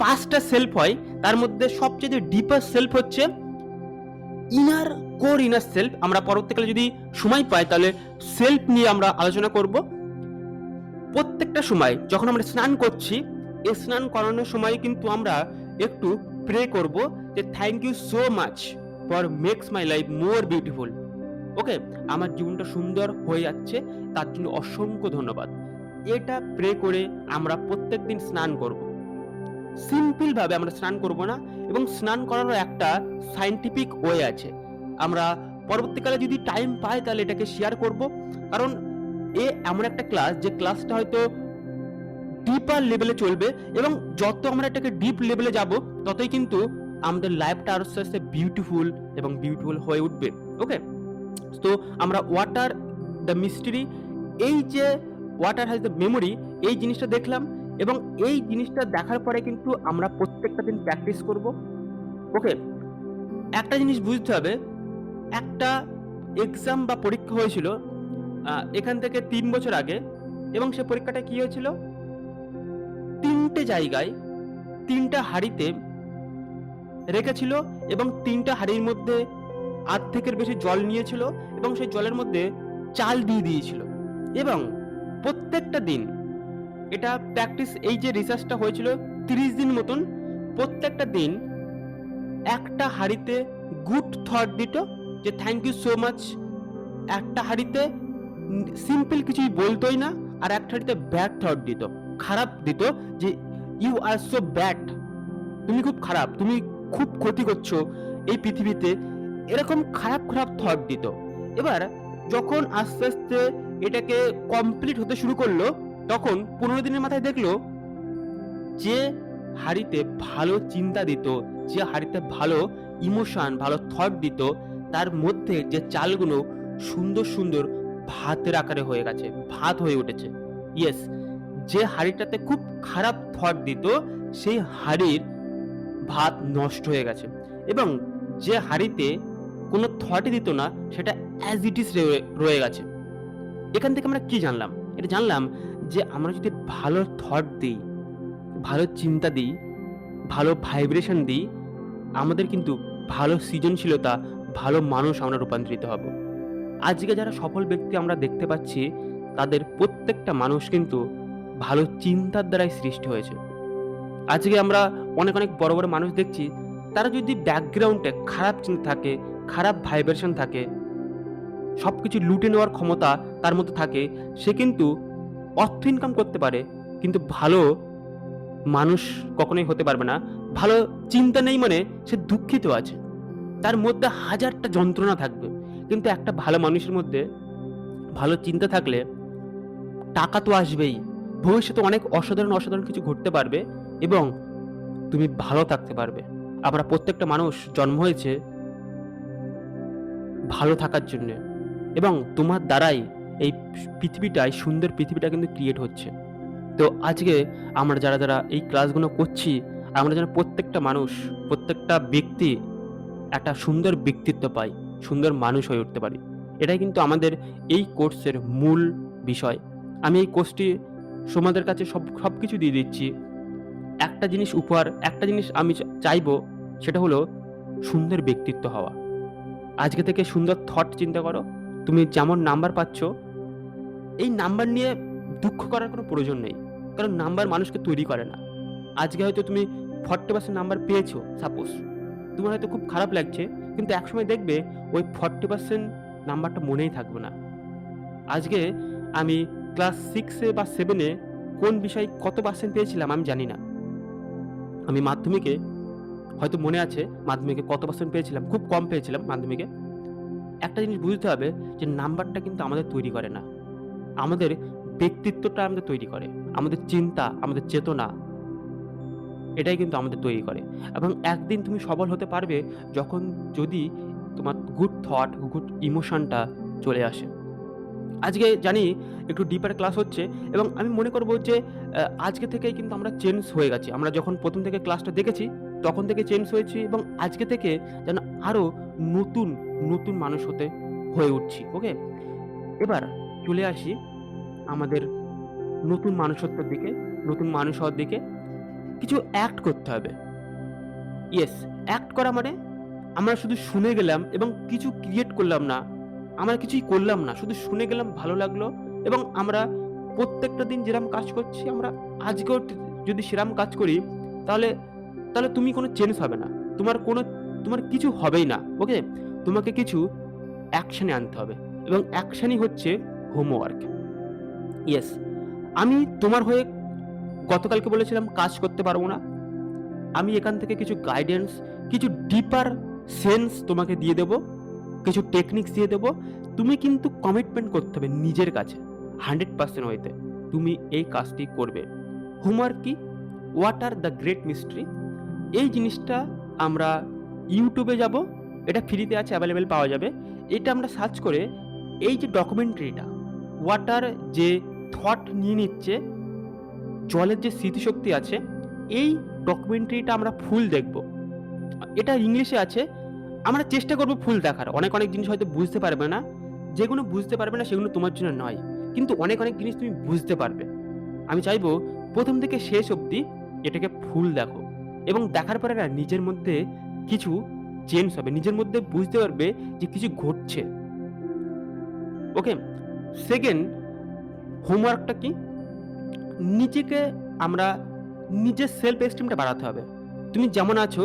5টা সেলফ হয়, তার মধ্যে সবচেয়ে ডিপার সেলফ হচ্ছে ইনার কোর ইনার সেলফ। আমরা পরবর্তীকালে যদি সময় পাই তাহলে সেলফ নিয়ে আমরা আলোচনা করব। প্রত্যেকটা সময় যখন আমরা স্নান করছি, এই স্নান করানোর সময় কিন্তু আমরা একটু প্রে করব যে thank you so much for makes my life more beautiful. Okay, আমার জীবনটা সুন্দর হয়ে যাচ্ছে, তার জন্য অসংখ্য ধন্যবাদ। এটা প্রে করে আমরা প্রত্যেকদিন স্নান করব। সিম্পল ভাবে আমরা স্নান করব না, এবং স্নান করারও একটা সায়েন্টিফিক ওয়ে আছে। আমরা পরবর্তীকালে যদি টাইম পাই তাহলে এটাকে শেয়ার করব, কারণ এমন একটা ক্লাস যে ক্লাসটা হয়তো ডিপার লেভেলে চলবে, এবং যত আমরা এটাকে ডিপ লেভেলে যাব ততই কিন্তু আমাদের লাইফটা আরো আস্তে আস্তে বিউটিফুল এবং বিউটিফুল হয়ে উঠবে। ওকে, তো আমরা ওয়াটার দ্য মিস্ট্রি, এই যে ওয়াটার হ্যাজ দ্য মেমোরি, এই জিনিসটা দেখলাম, এবং এই জিনিসটা দেখার পরে কিন্তু আমরা প্রত্যেকটা দিন প্র্যাকটিস করব। ওকে, একটা জিনিস বুঝতে হবে, একটা এক্সাম বা পরীক্ষা হয়েছিল এখান থেকে 3 বছর আগে, এবং সে পরীক্ষাটা কি হয়েছিল, 3টে জায়গায় 3টা হাঁড়িতে রেখেছিল, এবং 3টা হাঁড়ির মধ্যে অর্ধেকের বেশি জল নিয়েছিল, এবং সেই জলের মধ্যে চাল দিয়ে দিয়েছিল। এবং প্রত্যেকটা দিন এটা প্র্যাকটিস, এই যে রিসার্চটা হয়েছিল 30 দিন মতন, প্রত্যেকটা দিন একটা হাঁড়িতে গুড থট দিত যে থ্যাংক ইউ সো মাচ, একটা হাঁড়িতে সিম্পল কিছুই বলতোই না, আর একটা হাঁড়িতে ব্যাড থট দিত, খারাপ দিত, যে ইউ আর সো ব্যাড, তুমি খুব খারাপ, তুমি খুব ক্ষতি করছো এই পৃথিবীতে, এরকম খারাপ খারাপ থট দিত। এবার যখন আস্তে আস্তে এটাকে কমপ্লিট হতে শুরু করলো, তখন 15 দিনের মাথায় দেখলো যে হাড়িতে ভালো চিন্তা দিত, যে হাড়িতে ভালো ইমোশন, ভালো থট দিত, তার মধ্যে যে চালগুলো সুন্দর সুন্দর ভাতের আকারে হয়ে গেছে, ভাত হয়ে উঠেছে। ইয়েস, যে হাড়িটাতে খুব খারাপ থট দিত সেই হাড়ির ভাত নষ্ট হয়ে গেছে, এবং যে হাড়িতে কোনো থটই দিত না সেটা অ্যাজ ইট ইজ রয়ে গেছে। এখান থেকে আমরা কি জানলাম? এটা জানলাম যে আমরা যদি ভালো থট দিই, ভালো চিন্তা দিই, ভালো ভাইব্রেশন দিই, আমাদের কিন্তু ভালো সৃজনশীলতা, ভালো মানুষ আমরা রূপান্তরিত হব। আজকে যারা সফল ব্যক্তি আমরা দেখতে পাচ্ছি, তাদের প্রত্যেকটা মানুষ কিন্তু ভালো চিন্তার দ্বারাই সৃষ্টি হয়েছে। আজকে আমরা অনেক অনেক বড় বড় মানুষ দেখছি, তারা যদি ব্যাকগ্রাউন্ডে খারাপ চিন্তা থাকে, খারাপ ভাইব্রেশন থাকে, সব কিছু লুটে নেওয়ার ক্ষমতা তার মধ্যে থাকে, সে কিন্তু অর্থ ইনকাম করতে পারে, কিন্তু ভালো মানুষ কখনোই হতে পারবে না। ভালো চিন্তা নেই মানে সে দুঃখিত আছে, তার মধ্যে হাজারটা যন্ত্রণা থাকবে, কিন্তু একটা ভালো মানুষের মধ্যে ভালো চিন্তা থাকলে টাকা তো আসবেই, ভবিষ্যতে অনেক অসাধারণ অসাধারণ কিছু ঘটতে পারবে, এবং তুমি ভালো থাকতে পারবে। আমরা প্রত্যেকটা মানুষ জন্ম হয়েছে ভালো থাকার জন্য, এবং তোমার দ্বারাই এই পৃথিবীটাই, সুন্দর পৃথিবীটা কিন্তু ক্রিয়েট হচ্ছে। তো আজকে আমরা যারা যারা এই ক্লাসগুলো করছি, আমরা যেন প্রত্যেকটা মানুষ, প্রত্যেকটা ব্যক্তি একটা সুন্দর ব্যক্তিত্ব পাই, সুন্দর মানুষ হয়ে উঠতে পারি। এটাই কিন্তু আমাদের এই কোর্সের মূল বিষয়। আমি এই কোর্সটি তোমাদের কাছে সব কিছু দিয়ে দিচ্ছি। একটা জিনিস উপহার, একটা জিনিস আমি চাইবো, সেটা হলো সুন্দর ব্যক্তিত্ব হওয়া। আজকে থেকে সুন্দর থট চিন্তা করো। তুমি যেমন নাম্বার পাচ্ছ, এই নাম্বার নিয়ে দুঃখ করার কোনো প্রয়োজন নেই, কারণ নাম্বার মানুষকে তৈরি করে না। আজকে হয়তো তুমি 40% নাম্বার পেয়েছো, সাপোজ তোমার হয়তো খুব খারাপ লাগছে, কিন্তু একসময় দেখবে ওই 40% নাম্বারটা মনেই থাকবে না। আজকে আমি ক্লাস 6-এ বা 7-এ কোন বিষয় কত পার্সেন্ট পেয়েছিলাম আমি জানি না। আমি মাধ্যমিকে হয়তো মনে আছে, মাধ্যমিকে কত পার্সেন্ট পেয়েছিলাম, খুব কম পেয়েছিলাম মাধ্যমিকে। একটা জিনিস বুঝতে হবে যে নাম্বারটা কিন্তু আমাদের তৈরি করে না, আমাদের ব্যক্তিত্বটা আমাদের তৈরি করে, আমাদের চিন্তা, আমাদের চেতনা, এটাই কিন্তু আমাদের তৈরি করে। এবং একদিন তুমি সফল হতে পারবে যখন, যদি তোমার গুড থট, গুড ইমোশনটা চলে আসে। আজকে জানি একটু ডিপার ক্লাস হচ্ছে এবং আমি মনে করব যে আজকে থেকেই কিন্তু আমরা চেঞ্জ হয়ে গেছি। আমরা যখন প্রথম থেকে ক্লাসটা দেখেছি তখন থেকে চেঞ্জ হয়েছি এবং আজকে থেকে যেন আরো নতুন, নতুন মানুষ হয়ে উঠছি। ওকে? এবার চলে আসি আমাদের নতুন মানুষত্বের দিকে, নতুন মানুষ হওয়ার দিকে। কিছু অ্যাক্ট করতে হবে। ইয়েস, অ্যাক্ট করা মানে আমরা শুধু শুনে গেলাম এবং কিছু ক্রিয়েট করলাম না। আমরা কিছুই করলাম না। শুধু শুনে গেলাম, ভালো লাগলো এবং আমরা প্রত্যেকটা দিন যেরকম কাজ করছি আমরা আজকেও যদি সেরকম কাজ করি তাহলে তাহলে তুমি কোনো চেঞ্জ হবে না। তোমার কিছু হবেই না। ওকে? তোমাকে কিছু অ্যাকশনে আনতে হবে এবং অ্যাকশনই হচ্ছে হোমওয়ার্ক। ইয়েস, আমি তোমার হয়ে গতকালকে বলেছিলাম কাজ করতে পারবো না। আমি এখান থেকে কিছু গাইডেন্স, কিছু ডিপার সেন্স তোমাকে দিয়ে দেবো, কিছু টেকনিক্স দিয়ে দেবো। তুমি কিন্তু কমিটমেন্ট করতে হবে নিজের কাছে 100% হইতে তুমি এই কাজটি করবে। হোমওয়ার্ক কি? What are the great mystery? এই জিনিসটা আমরা ইউটিউবে যাব, এটা ফ্রিতে আছে, অ্যাভেলেবেল পাওয়া যাবে। এটা আমরা সার্চ করে এই যে ডকুমেন্টারিটা, ওয়াটার যে থট নিয়ে নিচ্ছে, জলের যে স্মৃতিশক্তি আছে, এই ডকুমেন্টারিটা আমরা ফুল দেখব। এটা ইংলিশে আছে, আমরা চেষ্টা করব ফুল দেখার। অনেক জিনিস হয়তো বুঝতে পারবে না, যেগুলো বুঝতে পারবে না সেগুলো তোমার জন্য নয়, কিন্তু অনেক জিনিস তুমি বুঝতে পারবে। আমি চাইবো প্রথম থেকে শেষ অবধি এটাকে ফুল দেখো এবং দেখার পরে না নিজের মধ্যে কিছু চেঞ্জ হবে, নিজের মধ্যে বুঝতে পারবে যে কিছু ঘটছে। ওকে? সেকেন্ড হোমওয়ার্কটা কি? নিজেকে আমরা নিজের সেলফ এস্টিমটা বাড়াতে হবে। তুমি যেমন আছো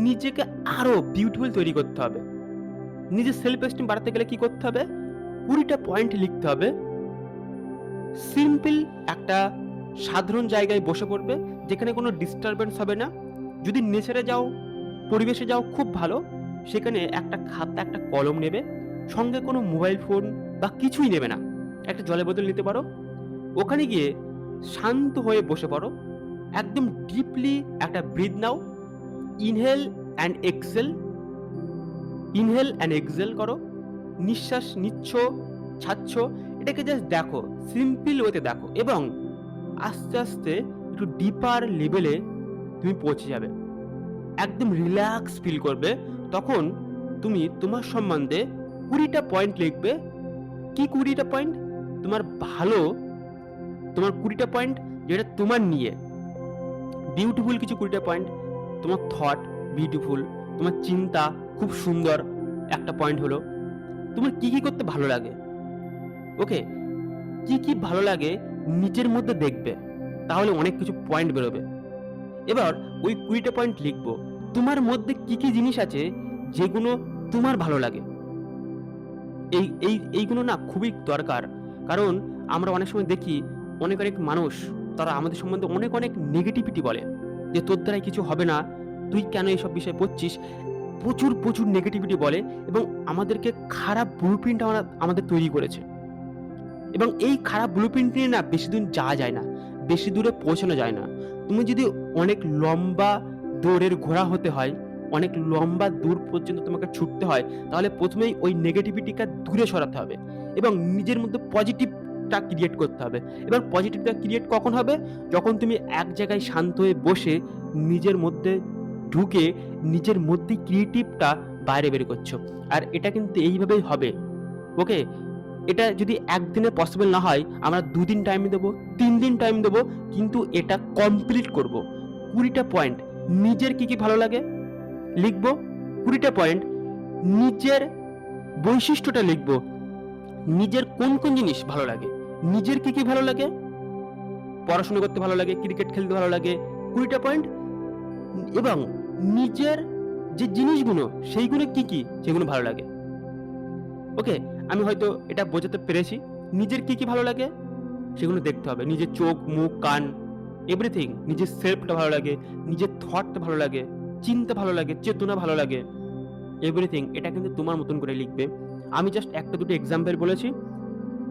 নিজেকে আরো বিউটিফুল তৈরি করতে হবে। নিজের সেলফ এস্টিম বাড়াতে গেলে কি করতে হবে? 20টা পয়েন্ট লিখতে হবে। সিম্পল একটা সাধারণ জায়গায় বসে পড়বে যেখানে কোনো ডিস্টারবেন্স হবে না। যদি নেচারে যাও, পরিবেশে যাও, খুব ভালো। সেখানে একটা খাতা, একটা কলম নেবে, সঙ্গে কোনো মোবাইল ফোন বা কিছুই নেবে না, একটা জলের বোতল নিতে পারো। ওখানে গিয়ে শান্ত হয়ে বসে পড়ো, একদম ডিপলি একটা ব্রিথ নাও, ইনহেল অ্যান্ড এক্সেল করো। নিঃশ্বাস নিচ্ছ, ছাড়ছ, এটাকে জাস্ট দেখো, সিম্পল ওয়েতে দেখো এবং আস্তে আস্তে একটু ডিপার লেভেলে তুমি পৌঁছে যাবে। একদম রিল্যাক্স ফিল করবে। তখন তুমি তোমার সম্বন্ধে 20টা পয়েন্ট লিখবে। কি 20টা পয়েন্ট? তোমার 20টা পয়েন্ট যেটা তোমার নিয়ে বিউটিফুল কিছু 20টা পয়েন্ট। তোমার থট বিউটিফুল, তোমার চিন্তা খুব সুন্দর একটা পয়েন্ট হলো। তোমার কি করতে ভালো লাগে? ওকে? কি ভালো লাগে নিজের মধ্যে দেখবে, তাহলে অনেক কিছু পয়েন্ট বেরোবে। এবার ওই 20টা পয়েন্ট লিখবো। তোমার মধ্যে কি জিনিস আছে যেগুলো তোমার ভালো লাগে, এইগুলো না খুবই দরকার। কারণ আমরা অনেক সময় দেখি অনেক মানুষ তারা আমাদের সম্বন্ধে অনেক নেগেটিভিটি বলে যে তোর দ্বারাই কিছু হবে না, তুই কেন এইসব বিষয়ে পড়ছিস। প্রচুর নেগেটিভিটি বলে এবং আমাদেরকে খারাপ ব্লুপ্রিন্ট আমাদের তৈরি করেছে। এবং এই খারাপ ব্লুপ্রিন্ট নিয়ে না বেশি দূর যাওয়া যায় না, বেশি দূরে পৌঁছানো যায় না। তুমি যদি অনেক লম্বা দৌড়ের ঘোড়া হতে হয়, অনেক লম্বা দূর পর্যন্ত তোমাকে ছুটতে হয়, তাহলে প্রথমেই ওই নেগেটিভিটিকে দূরে সরাতে হবে এবং নিজের মধ্যে পজিটিভটা ক্রিয়েট করতে হবে। এবার পজিটিভটা ক্রিয়েট কখন হবে? যখন তুমি এক জায়গায় শান্ত হয়ে বসে নিজের মধ্যে ঢুকে নিজের মধ্যে ক্রিয়েটিভটা বাইরে বের করছো। আর এটা কিন্তু এইভাবেই হবে। ওকে? এটা যদি একদিনে পসিবল না হয়, আমরা 2 দিন টাইম দেবো, 3 দিন টাইম দেবো, কিন্তু এটা কমপ্লিট করব। 20টা পয়েন্ট নিজের কি ভালো লাগে লিখবো। 20টা পয়েন্ট নিজের বৈশিষ্ট্যটা লিখবো। নিজের কোন জিনিস ভালো লাগে, নিজের কি ভালো লাগে। পড়াশোনা করতে ভালো লাগে, ক্রিকেট খেলতে ভালো লাগে, 20টা পয়েন্ট। এবং নিজের যে জিনিসগুলো সেইগুলো কি সেগুলো ভালো লাগে। ওকে? আমি হয়তো এটা বোঝাতে পেরেছি। নিজের কি ভালো লাগে সেগুলো দেখতে হবে। নিজের চোখ, মুখ, কান, এভরিথিং। নিজের সেলফটা ভালো লাগে, নিজের থটটা ভালো লাগে, চিন্তা ভালো লাগে, চেতনা ভালো লাগে, এভরিথিং। এটা কিন্তু তোমার মতন করে লিখবে। আমি জাস্ট একটা দুটো এক্সাম্পল বলেছি।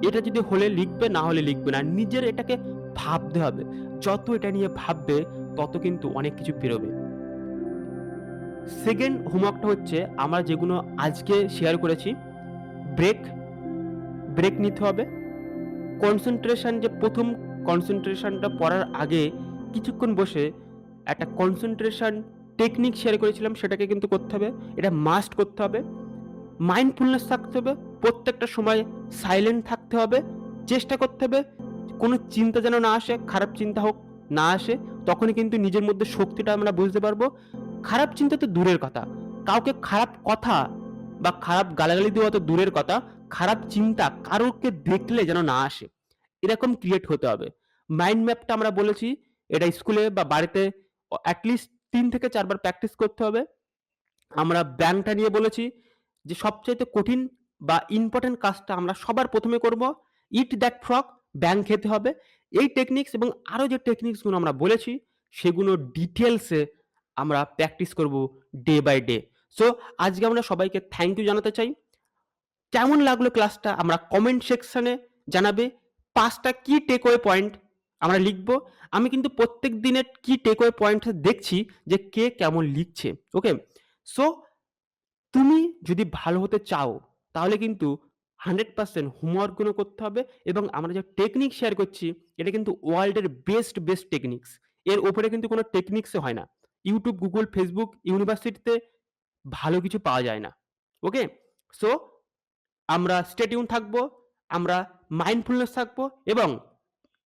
এটা যদি হলে লিখবে, না হলে লিখবে না। নিজের এটাকে ভাবতে হবে। যত এটা নিয়ে ভাববে তত কিন্তু অনেক কিছু বেরোবে। সেকেন্ড হোমওয়ার্কটা হচ্ছে আমরা যেগুলো আজকে শেয়ার করেছি, ব্রেক, ব্রেক নিতে হবে। কনসেন্ট্রেশন যে প্রথম কনসেন্ট্রেশনটা পড়ার আগে কিছুক্ষণ বসে একটা কনসেন্ট্রেশন টেকনিক শেয়ার করেছিলাম, সেটাকে কিন্তু করতে হবে। এটা মাস্ট করতে হবে। মাইন্ডফুলনেস থাকতে হবে, প্রত্যেকটা সময় সাইলেন্ট থাকতে হবে, চেষ্টা করতে হবে কোনো চিন্তা যেন না আসে, খারাপ চিন্তা হোক না আসে, তখনই কিন্তু নিজের মধ্যে শক্তিটা আমরা বুঝতে পারবো। খারাপ চিন্তা তো দূরের কথা, কাউকে খারাপ কথা বা খারাপ গালাগালি দেওয়া তো দূরের কথা, খারাপ চিন্তা কারোকে দেখলে যেন না আসে, এরকম ক্রিয়েট হতে হবে। মাইন্ড ম্যাপটা আমরা বলেছি, এটা স্কুলে বা বাড়িতে অ্যাটলিস্ট ৩ থেকে ৪ বার প্র্যাকটিস করতে হবে। আমরা ব্যাংকটা নিয়ে বলেছি যে সবচাইতে কঠিন বা ইম্পর্টেন্ট কাজটা আমরা সবার প্রথমে করব, ইট দ্যাট ফ্রগ, ব্যাংক খেতে হবে। এই টেকনিক্স এবং আরও যে টেকনিক্সগুলো আমরা বলেছি সেগুলো ডিটেলসে আমরা প্র্যাকটিস করব ডে বাই ডে। সো আজকে আমরা সবাইকে থ্যাংক ইউ জানাতে চাই। কেমন লাগলো ক্লাসটা আমরা কমেন্ট সেকশনে জানাবে। 5টা কি টেকওয়ে পয়েন্ট আমরা লিখব। আমি কিন্তু প্রত্যেক দিনের কি টেকওয়ে পয়েন্ট দেখছি যে কে কেমন লিখছে। ওকে, সো তুমি যদি ভালো হতে চাও তাহলে কিন্তু 100% হোমওয়ার্কগুলো করতে হবে, এবং আমরা যে টেকনিক শেয়ার করছি এটা কিন্তু ওয়ার্ল্ডের বেস্ট টেকনিক্স। এর ওপরে কিন্তু কোনো টেকনিক্সে হয় না। ইউটিউব, গুগল, ফেসবুক, ইউনিভার্সিটিতে ভালো কিছু পাওয়া যায় না। ওকে, সো আমরা স্টে টিউন থাকবো, আমরা মাইন্ডফুলনেস থাকবো, এবং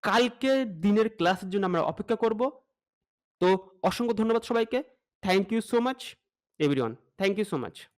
কালকের দিনের ক্লাসের জন্য আমরা অপেক্ষা করব। তো অসংখ্য ধন্যবাদ সবাইকে। Thank you so much everyone, thank you so much.